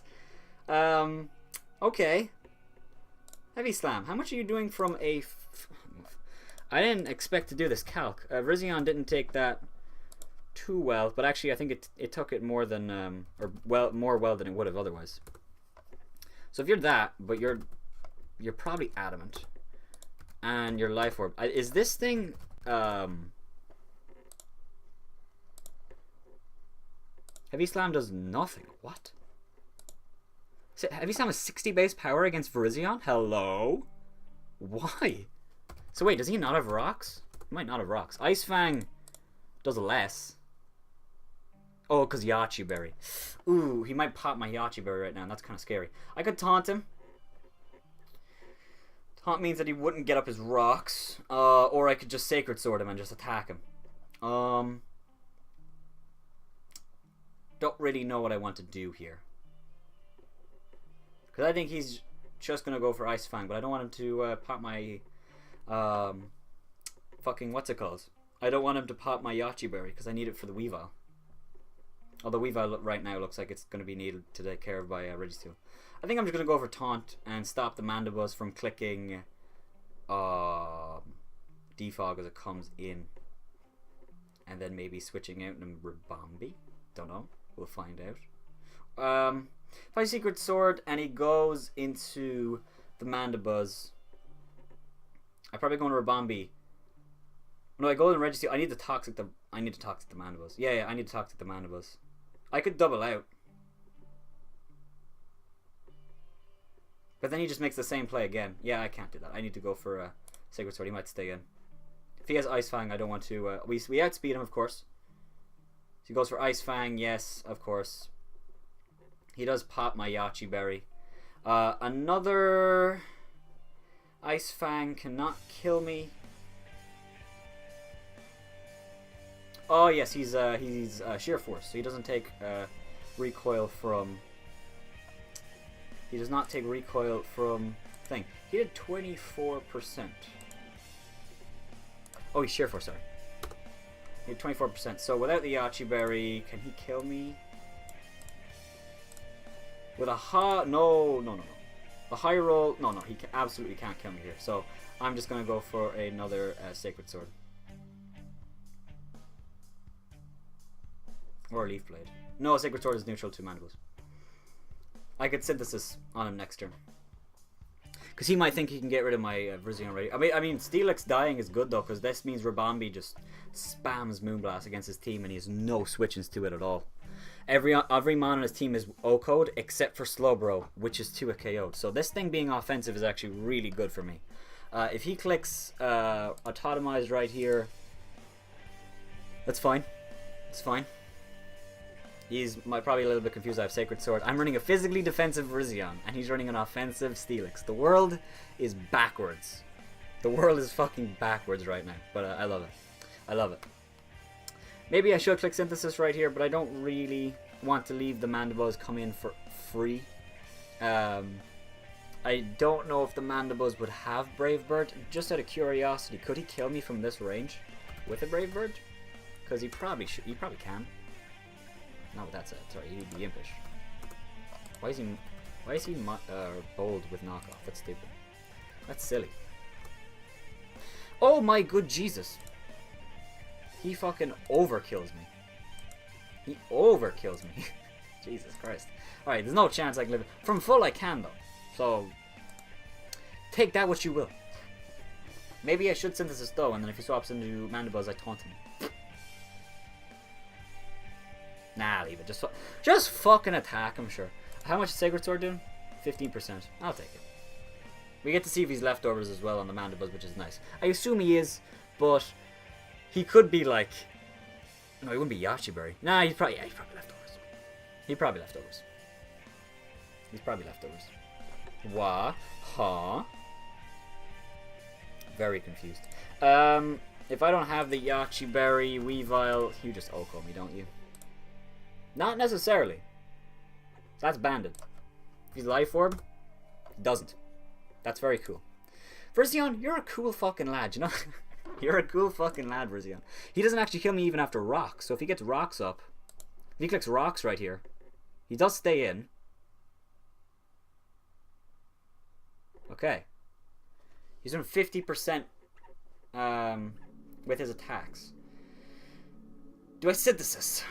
Okay. Heavy Slam. How much are you doing from a... I didn't expect to do this calc. Virizion didn't take that too well, but actually I think it took it more than... more well than it would have otherwise. So if you're that, but you're probably adamant. And your life orb. Is this thing... Heavy Slam does nothing. What? Heavy Slam has 60 base power against Virizion? Hello? Why? So wait, does he not have rocks? He might not have rocks. Ice Fang does less. Oh, because Yachi Berry. Ooh, he might pop my Yachi Berry right now, and that's kind of scary. I could taunt him. Taunt means that he wouldn't get up his rocks. Or I could just Sacred Sword him and just attack him. Don't really know what I want to do here. Because I think he's just going to go for Ice Fang, but I don't want him to pop my... fucking, what's it called? I don't want him to pop my Yachi Berry, because I need it for the weavile. Although weavile right now looks like it's going to be needed to take care of by Registeel. I think I'm just going to go for Taunt and stop the Mandibuzz from clicking Defog as it comes in. And then maybe switching out in Ribombee. Don't know. We'll find out. If I Secret Sword and he goes into the Mandibuzz, I probably go into Ribombee. No, I go in Registeel. I need to toxic the Mandibuzz. Yeah, I need to toxic the Mandibuzz. I could double out. But then he just makes the same play again. Yeah, I can't do that. I need to go for a Sacred Sword. He might stay in. If he has Ice Fang, I don't want to... we outspeed him, of course. So he goes for Ice Fang. Yes, of course. He does pop my Yachi Berry. Another... Ice Fang cannot kill me. Oh, yes, he's Sheer Force. So he doesn't take recoil from... He does not take recoil from thing. He did 24%. Oh, he's Sheer Force, sorry. He did 24%. So without the Yachi Berry, can he kill me? With a high... No. The high roll... No, he absolutely can't kill me here. So I'm just going to go for another Sacred Sword. Or a Leaf Blade. No, Sacred Sword is neutral to Mandibuzz. I could Synthesis on him next turn. Because he might think he can get rid of my Virizion already. I mean, Steelix dying is good though, because this means Ribombee just spams Moonblast against his team and he has no switches to it at all. Every mon on his team is O-code except for Slowbro, which is 2 KO'd. So this thing being offensive is actually really good for me. If he clicks Autotomized right here, that's fine. It's fine. He's probably a little bit confused. I have Sacred Sword. I'm running a physically defensive Virizion, and he's running an offensive Steelix. The world is backwards. The world is fucking backwards right now, but I love it. I love it. Maybe I should click Synthesis right here, but I don't really want to leave the Mandibuzz come in for free. I don't know if the Mandibuzz would have Brave Bird. Just out of curiosity, could he kill me from this range with a Brave Bird? Because he probably should. He probably can. Not with that said. Sorry, he'd be impish. Why is he bold with knockoff? That's stupid. That's silly. Oh my good Jesus! He fucking overkills me. He overkills me. Jesus Christ. Alright, there's no chance I can live. From full I can though. So take that what you will. Maybe I should Synthesis though, and then if he swaps into Mandibuzz, I taunt him. Nah, leave it. Just fucking attack him, sure. How much is Sacred Sword doing? 15%. I'll take it. We get to see if he's leftovers as well on the Mandibuzz, which is nice. I assume he is, but he could be like... No, he wouldn't be Yachi Berry. Nah, he's probably leftovers. He's probably leftovers. Wah. Ha. Very confused. If I don't have the Yachi Berry, Weavile, you just Oko me, don't you? Not necessarily. That's banded. If he's Life Orb, he doesn't. That's very cool. Virizion, you're a cool fucking lad, you know? You're a cool fucking lad, Virizion. He doesn't actually kill me even after rocks. So if he gets rocks up, if he clicks rocks right here, He does stay in. Okay. He's doing 50% with his attacks. Do I synthesis?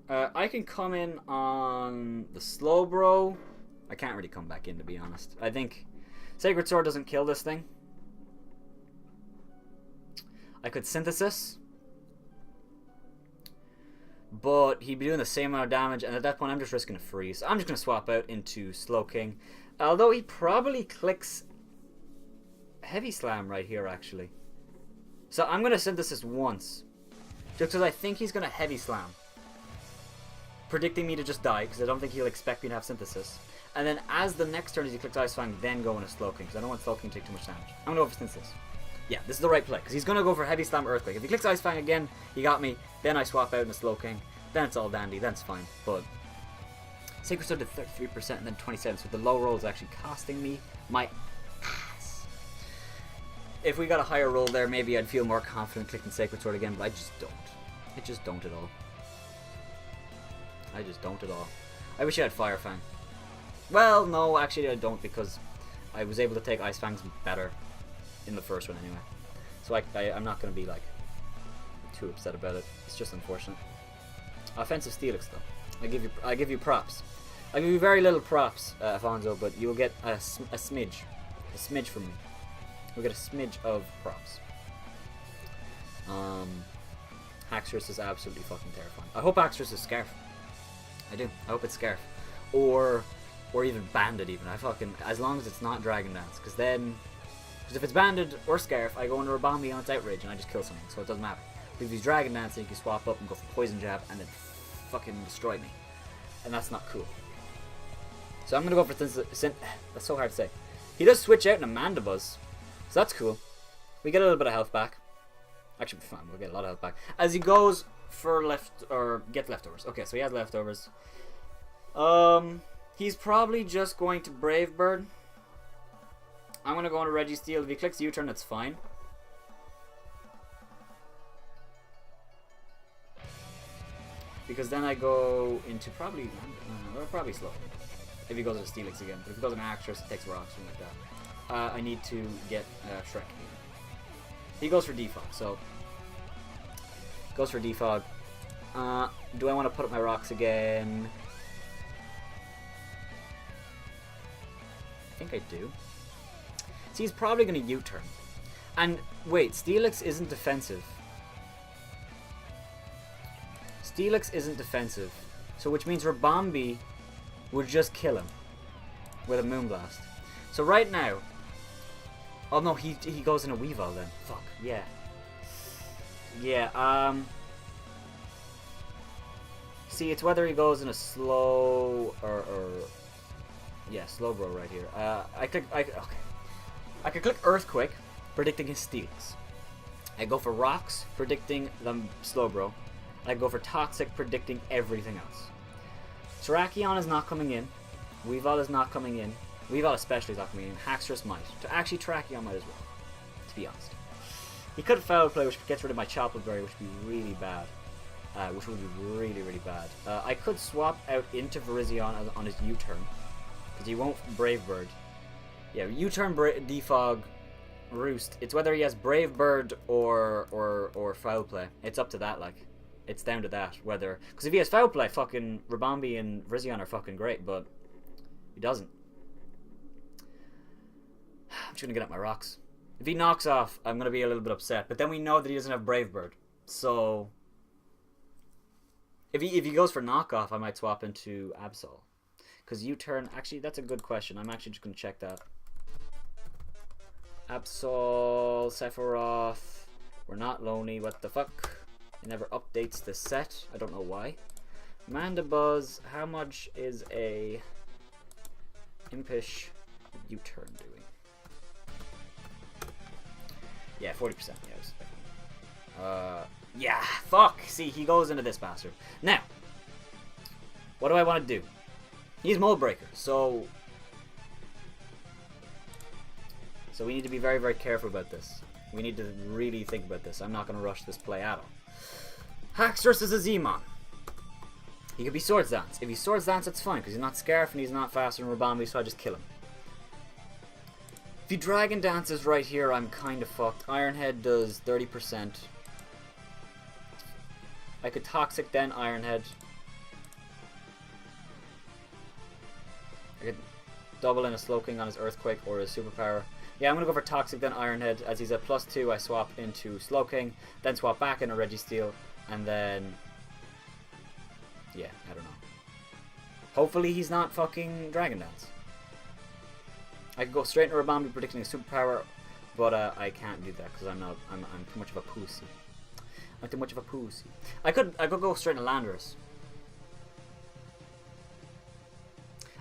I can come in on the Slowbro. I can't really come back in, to be honest. I think Sacred Sword doesn't kill this thing. I could synthesis, but he'd be doing the same amount of damage, and at that point I'm just risking a freeze. I'm just going to swap out into Slowking. Although he probably clicks Heavy Slam right here, actually. So I'm going to synthesis once, just because I think he's going to Heavy Slam, predicting me to just die, because I don't think he'll expect me to have synthesis. And then as the next turn, as he clicks Ice Fang, then go into Slowking, because I don't want Slowking to take too much damage. I'm going to go for synthesis. Yeah, this is the right play, because he's going to go for Heavy Slam Earthquake. If he clicks Ice Fang again, he got me. Then I swap out into Slowking. Then it's all dandy. Then it's fine. But Sacred Sword did 33% and then 27%, so the low roll is actually costing me my ass. If we got a higher roll there, maybe I'd feel more confident clicking Sacred Sword again, but I just don't. I just don't at all. I just don't at all. I wish I had Fire Fang. Well, no, actually I don't, because I was able to take Ice Fangs better in the first one anyway. So I'm not going to be like too upset about it. It's just unfortunate. Offensive Steelix though. I give you props. I give you very little props, Afonso, but you will get a smidge from me. You'll get a smidge of props. Haxorus is absolutely fucking terrifying. I hope Haxorus is Scarf. I do. I hope it's Scarf, or even Banded. Even as long as it's not Dragon Dance, because if it's Banded or Scarf, I go into a Bombi on its Outrage and I just kill something, so it doesn't matter. But if he's Dragon Dance, you can swap up and go for Poison Jab and then fucking destroy me, and that's not cool. So I'm gonna go for that's so hard to say. He does switch out in a Mandibuzz, so that's cool. We get a little bit of health back. Actually, fine, we'll get a lot of health back as he goes for get leftovers. Okay, so he has leftovers. He's probably just going to Brave Bird. I'm gonna go into Registeel. If he clicks U-turn, that's fine. Because then I go into probably Slow. If he goes to Steelix again. But if he goes to Actress, it takes rocks, something like that. I need to get Shrek. He goes for Defog, so goes for Defog. Do I want to put up my rocks again? I think I do. See, he's probably going to U-turn. And wait, Steelix isn't defensive. Steelix isn't defensive, so which means Rabombi would just kill him with a Moonblast. So right now, oh no, he goes in a Weavile then. Fuck yeah, yeah. See, it's whether he goes in a slow or yeah, Slowbro right here. I could click Earthquake, predicting his Steelix. I go for Rocks, predicting the Slowbro. I go for Toxic, predicting everything else. Terrakion is not coming in. Weavile is not coming in. Weavile especially is not coming in. Haxorus might. Actually, Terrakion might as well, to be honest. He could Foul Play, which gets rid of my Chocolate Berry, which would be really bad. Which would be really, really bad. I could swap out into Virizion on his U-turn, because he won't Brave Bird. Yeah, U-turn Defog Roost. It's whether he has Brave Bird or Foul Play. It's up to that, like. It's down to that, whether... Because if he has Foul Play, fucking Rabombi and Virizion are fucking great, but he doesn't. I'm just going to get up my rocks. If he knocks off, I'm going to be a little bit upset, but then we know that he doesn't have Brave Bird. So... If he goes for knockoff, I might swap into Absol. Because U-turn... Actually, that's a good question. I'm actually just going to check that. Absol, Sephiroth... We're not lonely, what the fuck? It never updates the set. I don't know why. Mandibuzz, how much is a Impish U-turn doing? Yeah, 40%. Yeah, I was expecting. Yeah, fuck. See, he goes into this bastard. Now, what do I want to do? He's Mold Breaker, so we need to be very, very careful about this. We need to really think about this. I'm not going to rush this play at all. Haxorus is a Z-Mon. He could be Swords Dance. If he's Swords Dance, that's fine, because he's not Scarf and he's not faster than Rabambi, so I just kill him. If he Dragon Dances right here, I'm kind of fucked. Ironhead does 30%. I could Toxic then Ironhead. I could double in a Slowking on his Earthquake or his Superpower. Yeah, I'm going to go for Toxic then Ironhead. As he's at +2, I swap into Slowking, then swap back into Registeel, and then... yeah, I don't know. Hopefully he's not fucking Dragon Dance. I could go straight into Rabambi predicting a Superpower, but I can't do that because I'm too much of a pussy. I'm too much of a pussy. I could go straight into Landorus.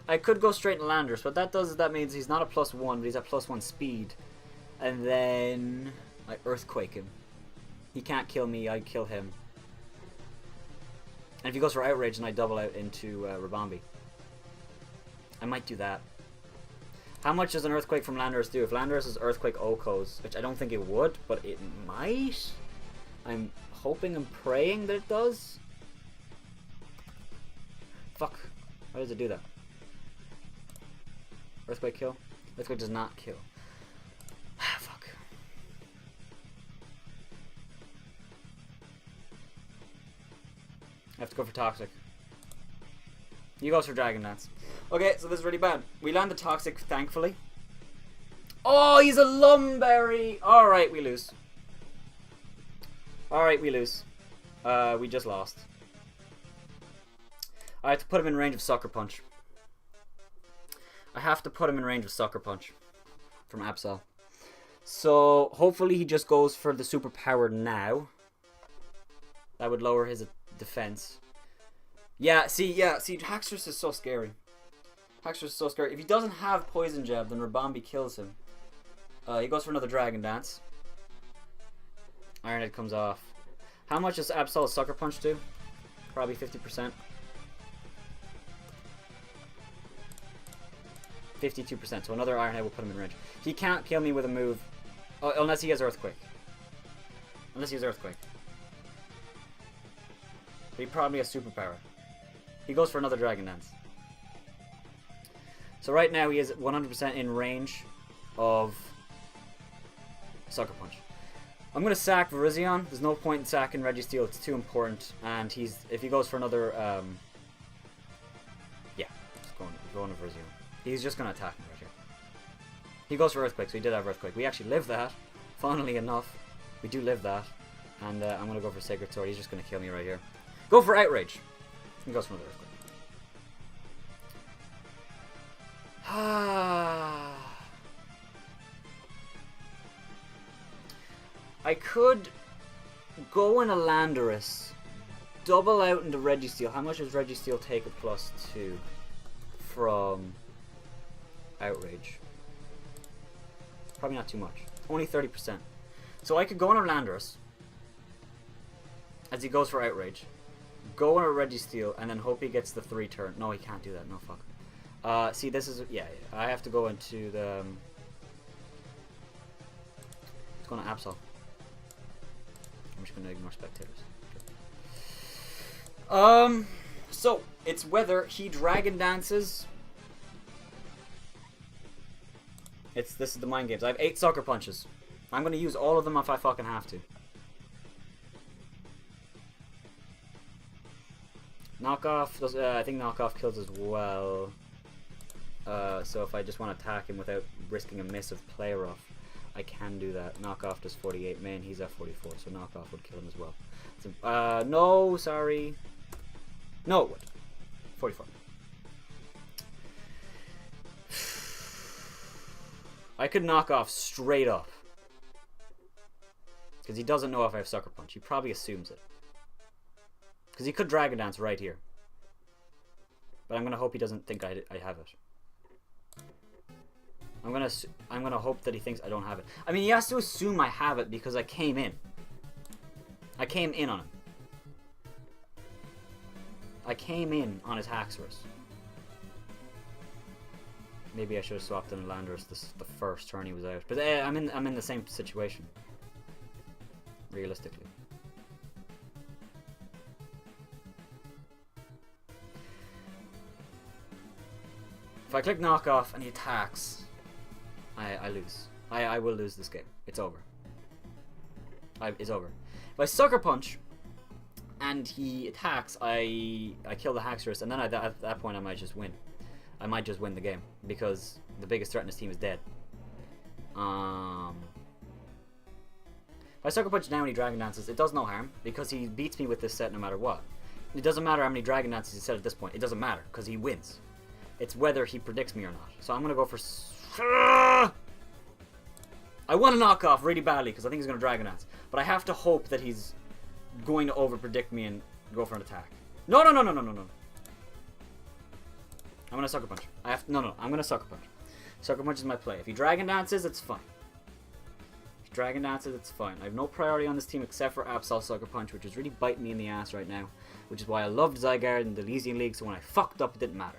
I could go straight into Landorus. What that does is that means he's not a +1, but he's at +1 speed. And then I Earthquake him. He can't kill me, I kill him. And if he goes for Outrage, then I double out into Rabambi. I might do that. How much does an Earthquake from Landorus do? If Landorus is Earthquake Okos, which I don't think it would, but it might. I'm hoping and praying that it does. Fuck. Why does it do that? Earthquake kill? Earthquake does not kill. Fuck. I have to go for Toxic. He goes for Dragon Dance. Okay, so this is really bad. We land the Toxic, thankfully. Oh, he's a Lumberry! Alright, we lose. Alright, we lose. We just lost. I have to put him in range of Sucker Punch. I have to put him in range of Sucker Punch from Absol. So, hopefully he just goes for the Superpower now. That would lower his defense. Yeah, see, Haxorus is so scary. Haxorus is so scary. If he doesn't have Poison Jab, then Rabambi kills him. He goes for another Dragon Dance. Ironhead comes off. How much does Absol's Sucker Punch do? Probably 50%. 52%, so another Ironhead will put him in range. He can't kill me with a move, unless he has Earthquake. Unless he has Earthquake. But he probably has Superpower. He goes for another Dragon Dance. So right now he is 100% in range of Sucker Punch. I'm going to sack Virizion. There's no point in sacking Registeel, it's too important. And if he goes for another, yeah, just going to Virizion. He's just going to attack me right here. He goes for Earthquake, so he did have Earthquake. We actually live that, funnily enough. We do live that. And I'm going to go for Sacred Sword. He's just going to kill me right here. Go for Outrage. He goes for another Earthquake. I could go in a Landorus, double out into Registeel. How much does Registeel take a +2 from Outrage? Probably not too much. Only 30%. So I could go in a Landorus as he goes for Outrage, go in a Registeel, and then hope he gets the 3 turn. No, he can't do that. No, fuck. See, this is... yeah, I have to go into the... let's go to Absol. I'm just going to ignore spectators. Okay. So, it's whether he Dragon Dances... this is the mind games. I have 8 Sucker Punches. I'm going to use all of them if I fucking have to. Knockoff does, I think Knockoff kills as well. So if I just want to attack him without risking a miss of Play Rough, I can do that. Knockoff does 48 main, he's at 44, so Knockoff would kill him as well. So, no, sorry. No, it would. 44. I could knock off straight up. Because he doesn't know if I have Sucker Punch. He probably assumes it. Because he could Dragon Dance right here. But I'm going to hope he doesn't think I have it. I'm gonna hope that he thinks I don't have it. I mean, he has to assume I have it because I came in. I came in on him. I came in on his Haxorus. Maybe I should have swapped in Landorus the first turn he was out. But I'm in the same situation. realistically. If I click knockoff and he attacks, I lose. I will lose this game. It's over. It's over. If I sucker punch and he attacks, I kill the Haxorus, and then at that point I might just win. I might just win the game because the biggest threat in this team is dead. If I sucker punch now and he Dragon Dances, it does no harm because he beats me with this set no matter what. It doesn't matter how many Dragon Dances he said at this point. It doesn't matter because he wins. It's whether he predicts me or not. So I'm gonna go for. I want to knock off really badly because I think he's going to Dragon Dance. But I have to hope that he's going to over-predict me and go for an attack. No. I'm going to Sucker Punch. I'm going to Sucker Punch. Sucker Punch is my play. If he Dragon Dances, it's fine. If he Dragon Dances, it's fine. I have no priority on this team except for Absol Sucker Punch, which is really biting me in the ass right now. Which is why I loved Zygarde in the Elysian League, so when I fucked up, it didn't matter.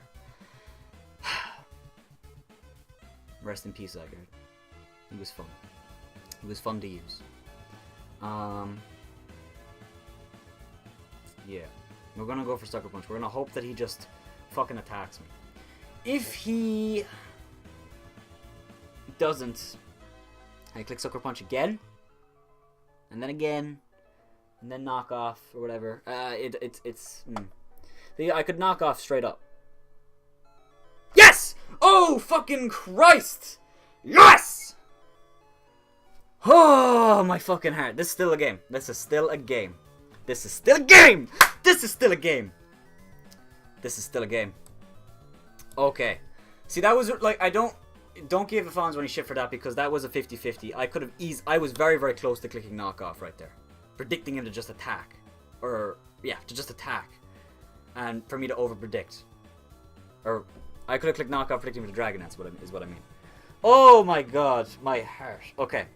Rest in peace, Zygarde. He was fun. He was fun to use. Yeah. We're gonna go for Sucker Punch. We're gonna hope that he just fucking attacks me. If he doesn't, I click Sucker Punch again, and then again, and then knock off or whatever. I could knock off straight up. Yes! Oh fucking Christ! Yes! Oh, my fucking heart. This is still a game. This is still a game. This is still a game! This is still a game! This is still a game. Okay. See, that was, like, don't give a fawns when he shit for that because that was a 50-50. I was very, very close to clicking knockoff right there. Predicting him to just attack. Or, yeah, to just attack. And for me to over-predict. Or, I could have clicked knockoff predicting him to Dragon Dance, is what I mean. Oh my god, my heart. Okay.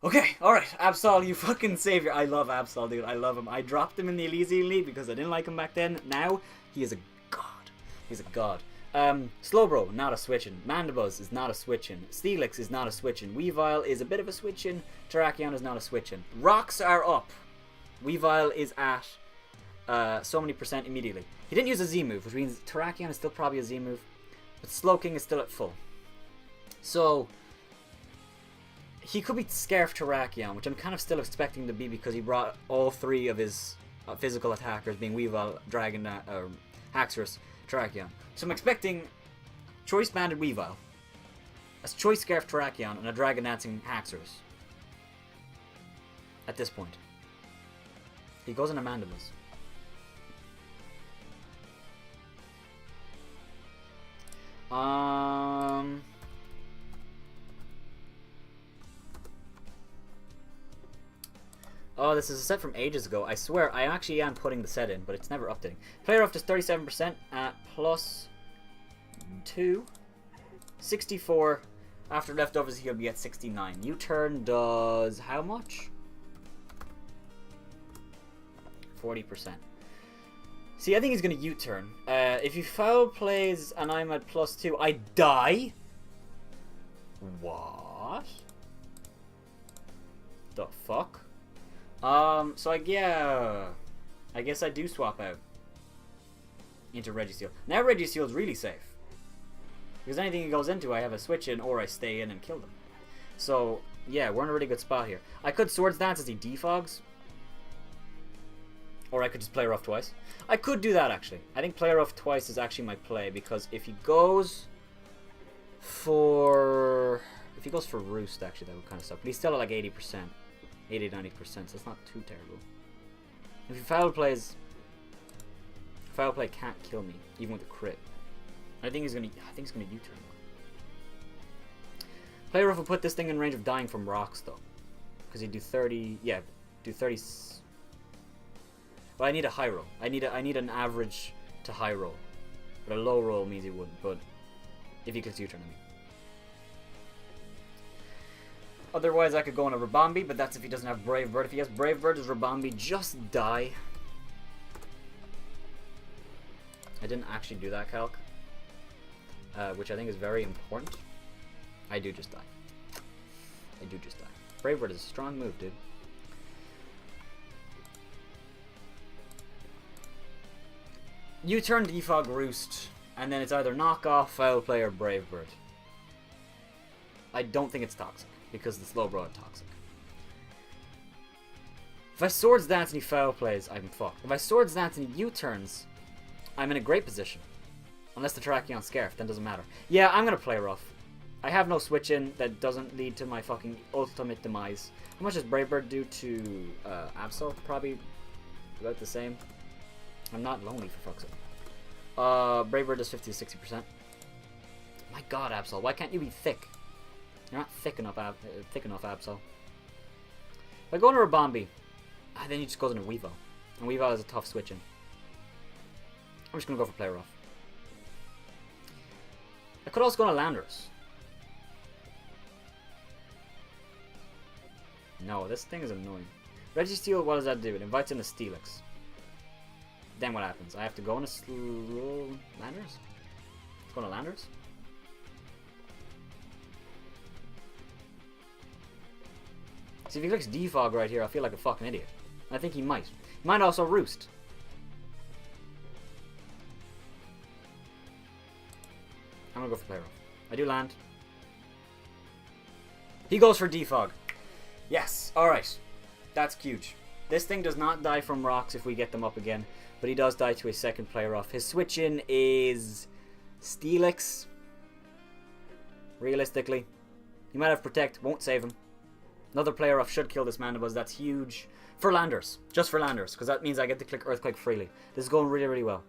Okay, alright, Absol, you fucking savior. I love Absol, dude. I love him. I dropped him in the Elysian League because I didn't like him back then. Now, he is a god. He's a god. Slowbro, not a switchin'. Mandibuzz is not a switchin'. Steelix is not a switchin'. Weavile is a bit of a switchin'. Terrakion is not a switchin'. Rocks are up. Weavile is at so many percent immediately. He didn't use a Z move, which means Terrakion is still probably a Z move. But Slowking is still at full. So he could be Scarf Terrakion, which I'm kind of still expecting to be because he brought all three of his physical attackers, being Weavile, Dragon, Haxorus, Terrakion. So I'm expecting Choice Banded Weavile, a Choice Scarf Terrakion, and a Dragon Dancing Haxorus. At this point. He goes into Mandibuzz. Oh, this is a set from ages ago. I swear, I actually am putting the set in, but it's never updating. Player off does 37% at +2. 64. After leftovers, he'll be at 69. U-turn does how much? 40%. See, I think he's going to U-turn. If he foul plays and I'm at +2, I die? What? The fuck? So I guess I do swap out into Registeel. Now Registeel's really safe. Because anything he goes into, I have a switch in or I stay in and kill them. So, yeah, we're in a really good spot here. I could Swords Dance as he defogs. Or I could just play rough twice. I could do that, actually. I think play rough twice is actually my play, because if he goes for Roost, actually, that would kind of suck. But he's still at like 80%. 80-90%, so it's not too terrible. If he foul play can't kill me, even with a crit. I think he's gonna U-turn. Play rough will put this thing in range of dying from rocks, though. Because he'd do 30, yeah, do 30... Well, I need a high roll. I need an average to high roll. But a low roll means he wouldn't, but if he clicks U-turn, I mean. Otherwise, I could go on a Rabombi, but that's if he doesn't have Brave Bird. If he has Brave Bird, does Rabombi just die? I didn't actually do that calc, which I think is very important. I do just die. I do just die. Brave Bird is a strong move, dude. U-turn, defog, roost, and then it's either knock off, foul play, or brave bird. I don't think it's toxic because the slow bro is toxic. If I swords dance and he foul plays, I'm fucked. If I swords dance and he U-turns, I'm in a great position. Unless the Terrakion Scarf, then doesn't matter. Yeah, I'm gonna play rough. I have no switch in that doesn't lead to my fucking ultimate demise. How much does Brave Bird do to Absol? Probably about the same. I'm not lonely for fuck's sake. Brave Bird does 50 to 60%. My god, Absol, why can't you be thick? You're not thick enough, Absol. If I go into a Bombi, then he just goes into weavile. And weavile is a tough switch in. I'm just gonna go for play rough. I could also go into Landers. No, this thing is annoying. Registeel, what does that do? It invites in a Steelix. Then what happens? I have to go into Landers? Let's go into Landers. See, if he clicks defog right here, I feel like a fucking idiot. I think he might. He might also roost. I'm gonna go for play rough. I do land. He goes for defog. Yes, alright. That's huge. This thing does not die from rocks if we get them up again, but he does die to a second play rough. His switch in is Steelix. Realistically. He might have protect, won't save him. Another player off should kill this Mandibuzz. That's huge. For Landers. Just for Landers. Because that means I get to click Earthquake freely. This is going really, really well.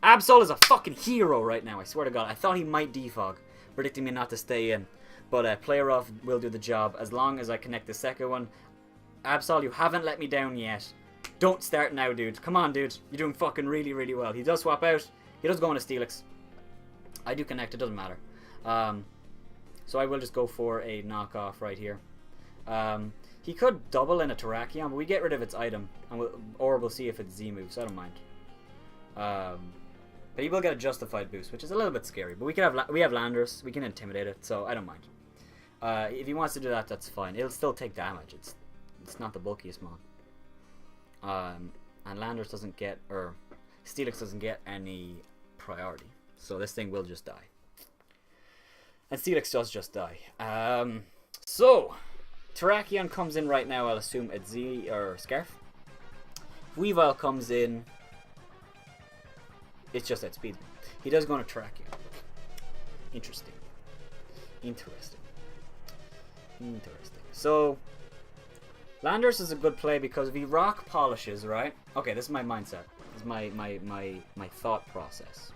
Absol is a fucking hero right now. I swear to God. I thought he might defog. Predicting me not to stay in. But player off will do the job. As long as I connect the second one. Absol, you haven't let me down yet. Don't start now, dude. Come on, dude. You're doing fucking really, really well. He does swap out. He does go into Steelix. I do connect. It doesn't matter. So I will just go for a knockoff right here. He could double in a Terrakion, but we get rid of its item, and we'll see if it's Z moves. So I don't mind. But he will get a justified boost, which is a little bit scary. But we have Landers, we can intimidate it, so I don't mind. If he wants to do that, that's fine. It'll still take damage. It's not the bulkiest mon. And Landers doesn't get, or Steelix doesn't get any priority, so this thing will just die. And Steelix does just die. So. Terrakion comes in right now, I'll assume it's Z or Scarf. Weavile comes in. It's just at speed. He does go on a Terrakion. Interesting. So Landers is a good play because if he rock polishes, right? Okay, this is my mindset. This is my thought process.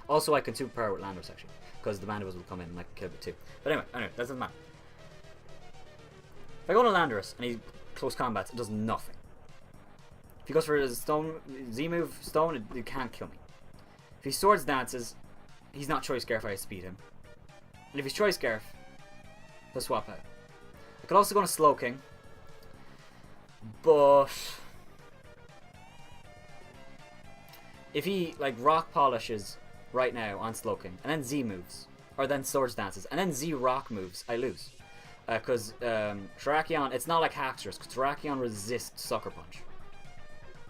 Also I can superpower with Landers actually. Because the Mandibuzz will come in and I can kill it too. But anyway, that doesn't matter. If I go to Landorus and he close combats, it does nothing. If he goes for his stone Z move stone, you can't kill me. If he swords dances, he's not choice scarf, I speed him. And if he's choice scarf, he'll swap out. I could also go to Slow King, but if he like rock polishes right now on Slow King and then Z moves, or then swords dances and then Z rock moves, I lose. Because Terrakion, it's not like Haxorus, because Terrakion resists Sucker Punch.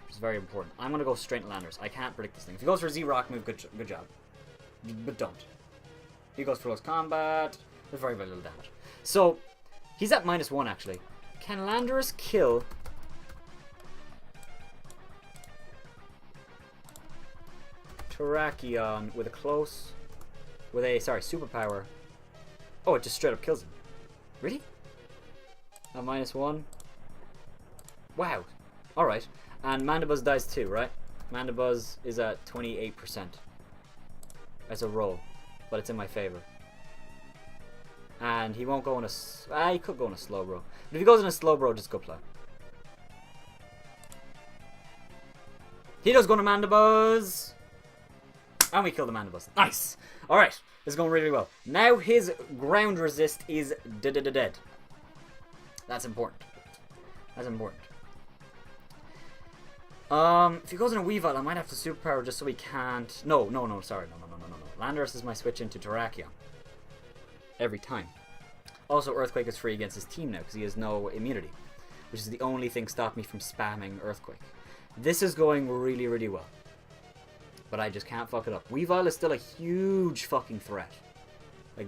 Which is very important. I'm going to go straight to Landers. I can't predict this thing. If he goes for Z-Rock move, good job. But don't. If he goes for close combat, there's very, very little damage. So, he's at -1 actually. Can Landers kill Terrakion with a superpower? Oh, it just straight up kills him. Really? At -1? Wow. Alright. And Mandibuzz dies too, right? Mandibuzz is at 28%. As a roll. But it's in my favor. And he won't go in a... he could go in a slow bro. But if he goes in a slow bro, just go play. He does go to Mandibuzz! And we kill the Mandibuzz. Nice! Alright. This is going really well. Now his ground resist is dead. That's important. That's important. If he goes in a Weavile, I might have to superpower just so he can't... No. Sorry. No. Landorus is my switch into Terrakion. Every time. Also, Earthquake is free against his team now because he has no immunity. Which is the only thing stopping me from spamming Earthquake. This is going really, really well. But I just can't fuck it up. Weavile is still a huge fucking threat. Like,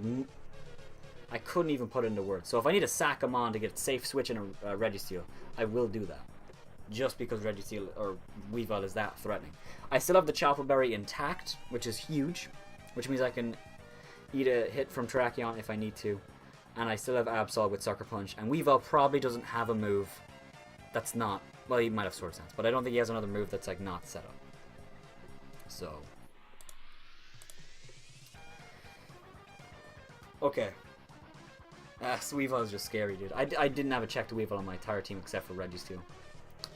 I couldn't even put it into words. So if I need to sack him on to get safe switch in a Registeel, I will do that. Just because Registeel or Weavile is that threatening. I still have the Choppleberry intact, which is huge. Which means I can eat a hit from Terrakion if I need to. And I still have Absol with Sucker Punch. And Weavile probably doesn't have a move that's not... Well, he might have Sword Stance, but I don't think he has another move that's like not set up. So... Okay. So Weavile is just scary, dude. I didn't have a check to Weavile on my entire team except for Registeel.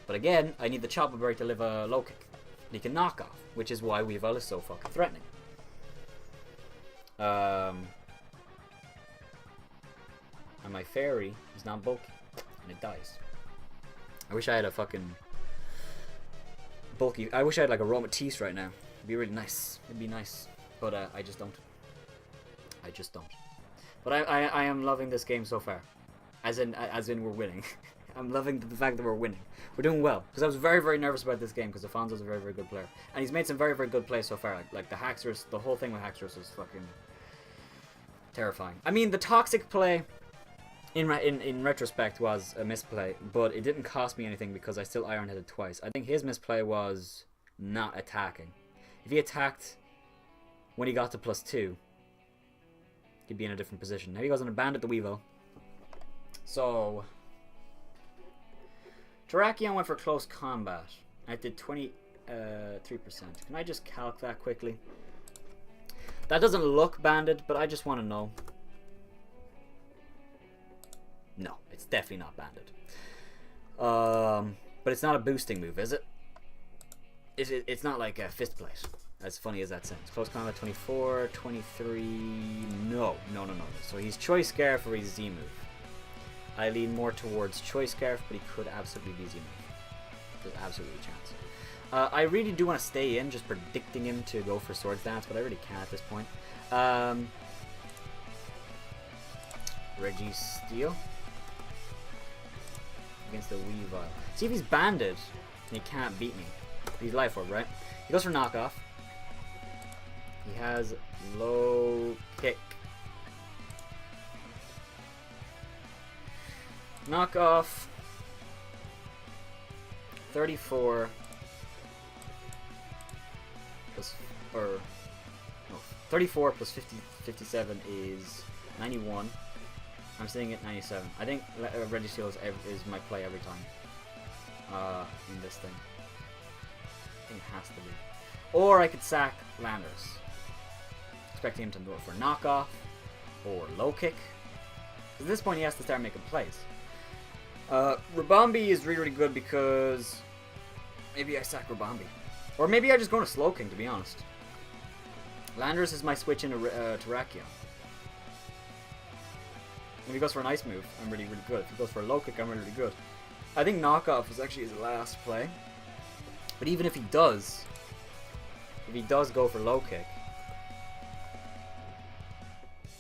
But again, I need the Choppleberry to live a low kick. And he can knock off, which is why Weavile is so fucking threatening. And my fairy is not bulky, and it dies. I wish I had a fucking bulky. I wish I had like a Aromatisse right now. It'd be really nice. It'd be nice, but I just don't. I just don't. But I am loving this game so far, as in we're winning. I'm loving the fact that we're winning. We're doing well because I was very, very nervous about this game because Afonso's a very, very good player, and he's made some very, very good plays so far. Like the Haxorus, the whole thing with Haxorus was fucking terrifying. I mean, the toxic play in retrospect was a misplay, but it didn't cost me anything because I still iron-headed twice. I think his misplay was not attacking. If he attacked when he got to +2, he'd be in a different position. Now he goes on a Bandit the Weavile. So Terrakion went for close combat. I did 23%. Can I just calc that quickly? That doesn't look banded, but I just want to know. No, it's definitely not banded. But it's not a boosting move, is it? It's not like a fist plate. As funny as that sounds. Close combat 24, 23... No. So he's Choice Scarf or he's Z move. I lean more towards Choice Scarf, but he could absolutely be Z move. There's absolutely a chance. I really do want to stay in, just predicting him to go for Swords Dance, but I really can't at this point. Registeel against the Weavile. See if he's banded, and he can't beat me. He's Life Orb, right? He goes for knockoff. He has low kick. Knockoff. 34. Plus, or no, 34 plus 57 is 91. I'm sitting at 97. I think Registeel is my play every time in this thing. I think it has to be. Or I could sack Landers, expecting him to go for knockoff or low kick. At this point, he has to start making plays. Rabombi is really, really good because maybe I sack Rabombi. Or maybe I just go to Slow King, to be honest. Landers is my switch into Terrakion. If he goes for an ice move, I'm really, really good. If he goes for a low kick, I'm really, really good. I think knockoff is actually his last play. But even if he does go for low kick,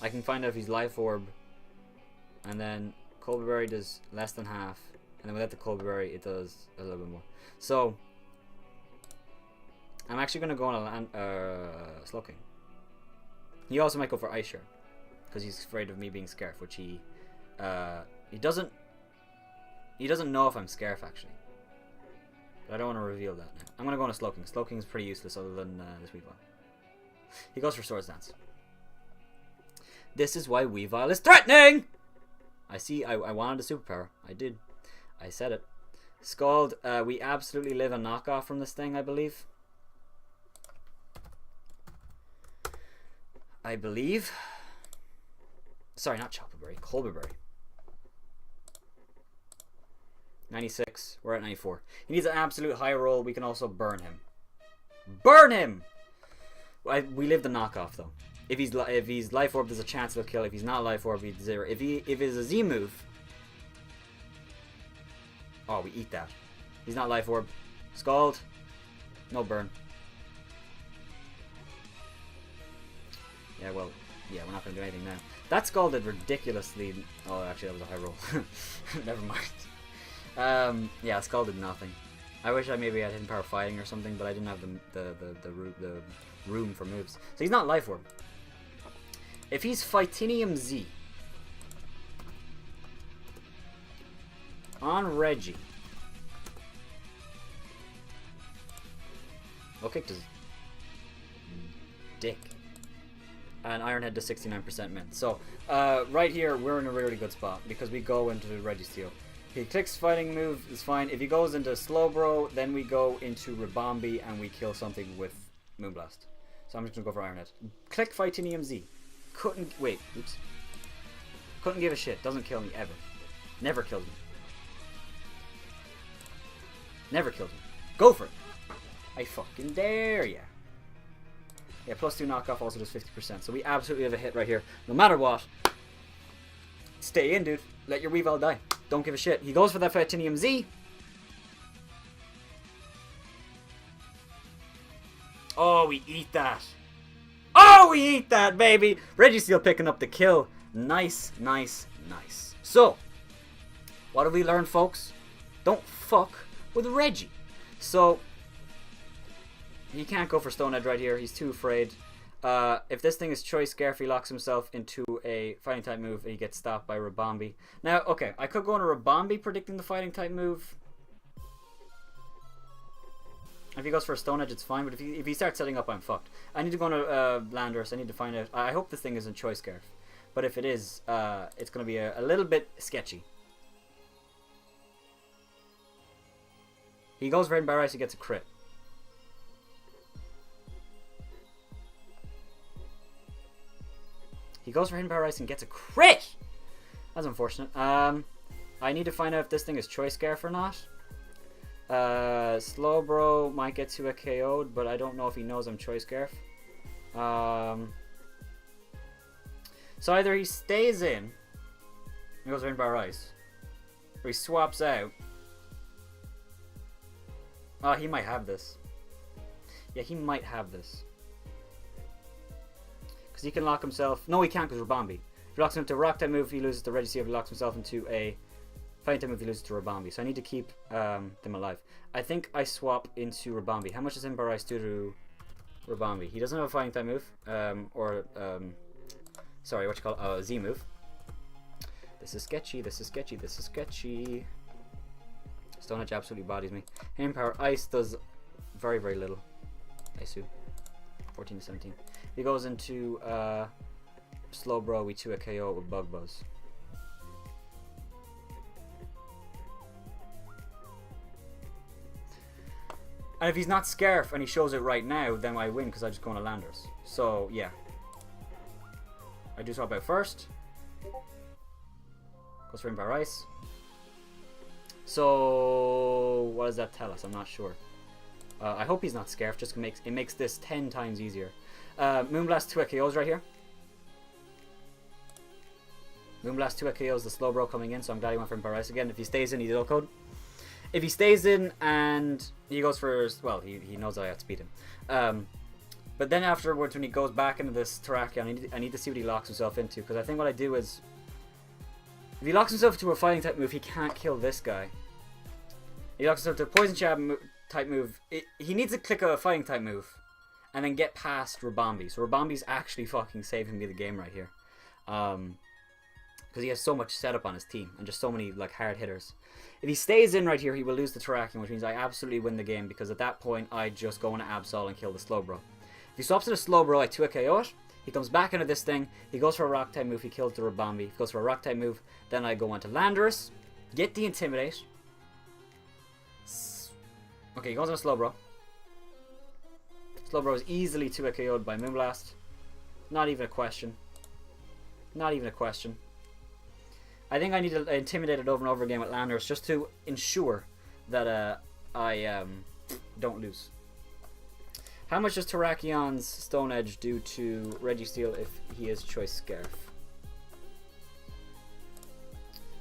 I can find out if he's Life Orb, and then Colberberry does less than half, and then without the Colberberry it does a little bit more. So I'm actually going to go on a Slow King. He also might go for Ice Shard because he's afraid of me being Scarf, which he doesn't know if I'm Scarf actually. But I don't want to reveal that now. I'm going to go on a Slow King. Slow King is pretty useless other than this Weavile. He goes for Swords Dance. This is why Weavile is threatening! I wanted a superpower. I did. I said it. Scald, we absolutely live a knockoff from this thing, I believe. Sorry, not Choppleberry. Colberberry. 96. We're at 94. He needs an absolute high roll. We can also burn him. Burn him! We live the knockoff, though. If he's Life Orb, there's a chance he'll kill. If he's not Life Orb, he's 0. If it's a Z move... Oh, we eat that. He's not Life Orb. Scald. No burn. Yeah, well, yeah, we're not going to do anything now. That scalded ridiculously... Oh, actually, that was a high roll. Never mind. Yeah, scalded nothing. I wish I maybe had hidden power fighting or something, but I didn't have the room for moves. So he's not life orb. If he's Fightinium Z on Reggie, okay, does dick. And Ironhead to 69% min. So, right here, we're in a really good spot because we go into Registeel. He clicks fighting move, is fine. If he goes into Slowbro, then we go into Rabombi and we kill something with Moonblast. So I'm just gonna go for Ironhead. Click Fightinium Z. Couldn't give a shit. Doesn't kill me ever. Never kills me. Never kills me. Go for it. I fucking dare ya. Yeah, +2 knockoff also does 50%. So we absolutely have a hit right here. No matter what. Stay in, dude. Let your weavile die. Don't give a shit. He goes for that Fightinium Z. Oh, we eat that. Oh, we eat that, baby. Registeel picking up the kill. Nice, nice, nice. So, what have we learned, folks? Don't fuck with Reggie. So, he can't go for Stone Edge right here. He's too afraid. If this thing is Choice Scarf, he locks himself into a fighting type move and he gets stopped by Rabombi. Now, okay, I could go into Rabombi predicting the fighting type move. If he goes for a Stone Edge, it's fine, but if he starts setting up, I'm fucked. I need to go into Landorus. I need to find out. I hope this thing isn't Choice Scarf. But if it is, it's going to be a little bit sketchy. He goes for Hidden Power Ice, he gets a crit. He goes for Hidden Power Ice and gets a crit! That's unfortunate. I need to find out if this thing is Choice Scarf or not. Slowbro might get to a KO'd, but I don't know if he knows I'm Choice Scarf. So either he stays in, and goes for Hidden Power Ice, or he swaps out. Oh, he might have this. Yeah, he might have this. Because he can lock himself... No, he can't because Rabombi. If he locks him into a Rock type move, he loses to Registeel. If he locks himself into a Fighting type move, he loses to Rabombi. So I need to keep them alive. I think I swap into Rabombi. How much does Hidden Ice do to Rabombi? He doesn't have a Fighting type move. Sorry, what you call it? Z move. This is sketchy, this is sketchy, this is sketchy. Stone Edge absolutely bodies me. Hidden Power Ice does very, very little. I assume. 14 to 17. He goes into Slowbro, we 2 a KO with Bug Buzz. And if he's not Scarf and he shows it right now, then I win because I just go into Landers. So, yeah. I do swap out first. Goes for Hidden Power Ice. So, what does that tell us? I'm not sure. I hope he's not Scarf, just it makes this 10 times easier. Moonblast 2 KOs right here. Moonblast 2 KOs, the Slowbro coming in, so I'm glad he went for Hidden Power Ice again. If he stays in, he's ill code. If he stays in and he goes for... Well, he knows I outspeed him. But then afterwards, when he goes back into this Terrakion, I need to see what he locks himself into, because I think what I do is... If he locks himself to a fighting type move, he can't kill this guy. He locks himself to a poison jab type move. He needs to click a fighting type move and then get past Rabombi. So Rabombi's actually fucking saving me the game right here. Because he has so much setup on his team and just so many like hard hitters. If he stays in right here, he will lose the Terrakion, which means I absolutely win the game, because at that point I just go into Absol and kill the Slowbro. If he swaps to the Slowbro, I 2 KO it. He comes back into this thing. He goes for a Rock type move. He kills the Rabombi. If he goes for a Rock type move, then I go onto Landorus, get the Intimidate. Okay, he goes on a Slowbro. Slowbro is easily 2 KO'd by Moonblast. Not even a question. Not even a question. I think I need to intimidate it over and over again with Landorus just to ensure that I don't lose. How much does Terrakion's Stone Edge do to Registeel if he is Choice Scarf?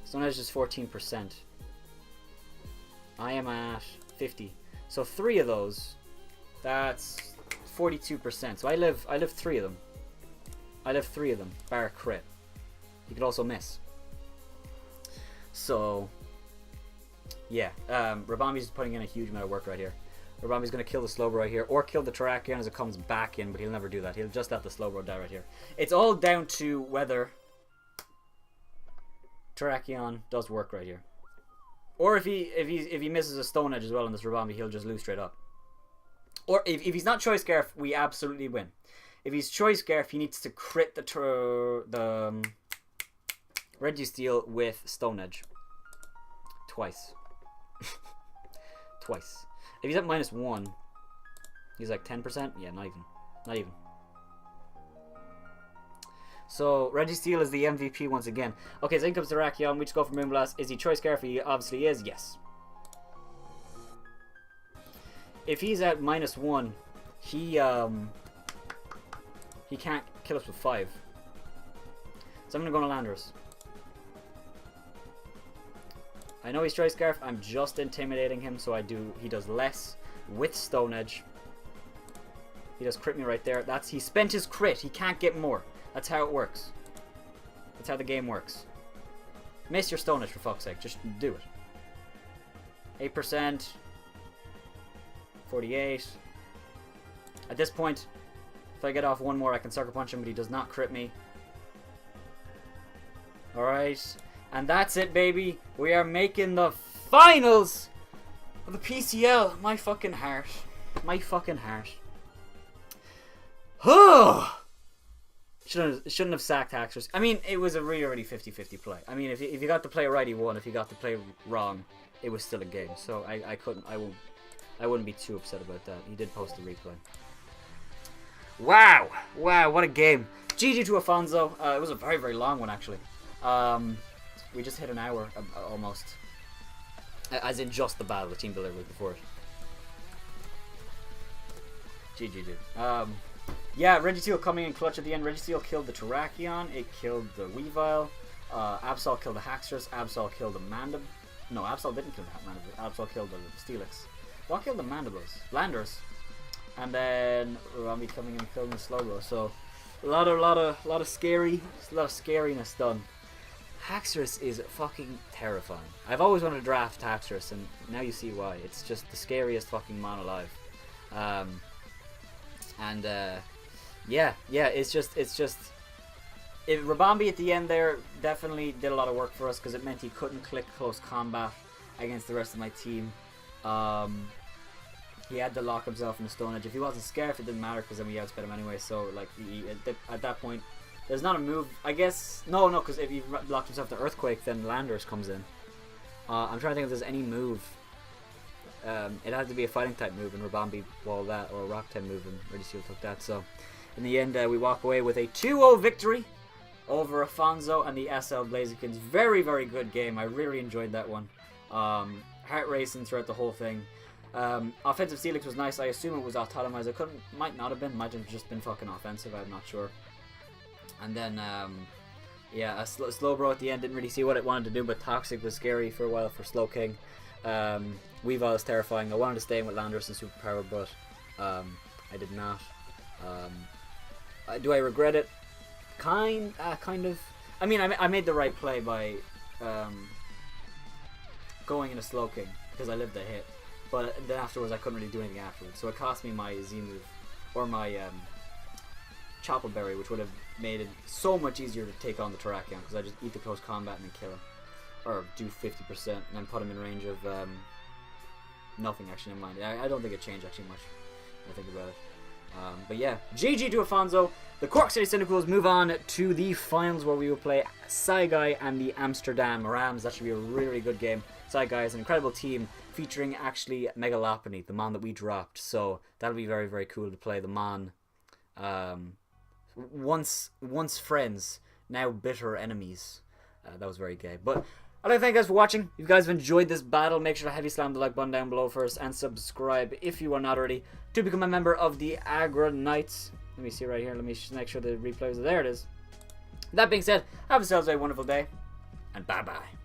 Stone Edge is 14%. I am at 50. So 3 of those, that's 42%. So I live 3 of them. I live 3 of them, bar a crit. He could also miss. So Yeah, Rabambi's putting in a huge amount of work right here. Rabambi's going to kill the Slowbro right here, or kill the Terrakion as it comes back in, but he'll never do that. He'll just let the Slowbro die right here. It's all down to whether Terrakion does work right here. Or if he misses a Stone Edge as well on this Rabambi, he'll just lose straight up. Or if he's not Choice Scarf, we absolutely win. If he's Choice Scarf, he needs to crit the Registeel with Stone Edge. Twice. Twice. If he's at -1, he's like 10%? Yeah, not even. Not even. So, Registeel is the MVP once again. Okay, so in comes Terrakion. We just go for Moonblast. Is he Choice Scarf? He obviously is. Yes. If he's at -1, he can't kill us with 5. So I'm going to go to Landers. I know he's Choice Scarf. I'm just intimidating him, so he does less with Stone Edge. He does crit me right there. He spent his crit. He can't get more. That's how it works. That's how the game works. Miss your Stone Edge for fuck's sake. Just do it. 8%. 48. At this point, if I get off one more, I can Sucker Punch him, but he does not crit me. Alright. And that's it, baby. We are making the finals of the PCL. My fucking heart. My fucking heart. Shouldn't have sacked Haxorus. I mean, it was a really 50-50 play. I mean, if you got the play right, he won. If you got the play wrong, it was still a game. So I wouldn't be too upset about that. He did post the replay. Wow, what a game. GG to Afonso. It was a very long one actually. We just hit an hour almost. As in just the battle. The team builder was before it. GG, dude. Yeah, Registeel coming in clutch at the end. Registeel killed the Terrakion. It killed the Weavile. Absol killed the Haxorus. Absol killed the Mandib. No, Absol didn't kill the Mandib. Absol killed the Steelix. What killed the Mandibles? Landers. And then Rambi coming in and killing the Slowbro. So a lot of scariness done. Haxorus is fucking terrifying. I've always wanted to draft Haxorus, and now you see why. It's just the scariest fucking mon alive. Yeah, it's just Rabambi at the end there definitely did a lot of work for us because it meant he couldn't click close combat against the rest of my team. He had to lock himself in the Stone Edge. If he wasn't Scarf, it didn't matter because then we outsped him anyway. So like at that point, there's not a move. I guess no, because if he locked himself to Earthquake, then Landers comes in. I'm trying to think if there's any move. It had to be a fighting type move, and Rabambi walled that, or a rock type move, and Registeel took that. So in the end, we walk away with a 2-0 victory over Afonso and the SL Blazikens. Very good game. I really enjoyed that one. Heart racing throughout the whole thing. Offensive Steelix was nice. I assume it was autotomized. Might not have been. Might have just been fucking offensive. I'm not sure. And then, yeah, a Slowbro at the end. Didn't really see what it wanted to do, but Toxic was scary for a while for Slowking. Weavile is terrifying. I wanted to stay in with Landers and Superpower, but I did not. Do I regret it? Kind of. I mean, I made the right play by going into Slowking because I lived a hit. But then afterwards, I couldn't really do anything afterwards. So it cost me my Z move, or my Choppleberry, which would have made it so much easier to take on the Terrakion, because I just eat the close combat and then kill him. Or do 50% and then put him in range of nothing, actually, in mind. I don't think it changed actually much when I think about it. But yeah, GG to Afonso. The Cork City Cyndaquils move on to the finals where we will play Saigai and the Amsterdam Rams. That should be a really good game. Saigai is an incredible team featuring actually Megalopony, the mon that we dropped. So that'll be very cool to play the mon. Once friends, now bitter enemies. That was very gay. But I'd like to thank you guys for watching. If you guys have enjoyed this battle, make sure to heavy slam the like button down below first and subscribe if you are not already to become a member of the Aggronix. Let me see right here. Let me just make sure the replays are there. It is. That being said, have yourselves a wonderful day and bye bye.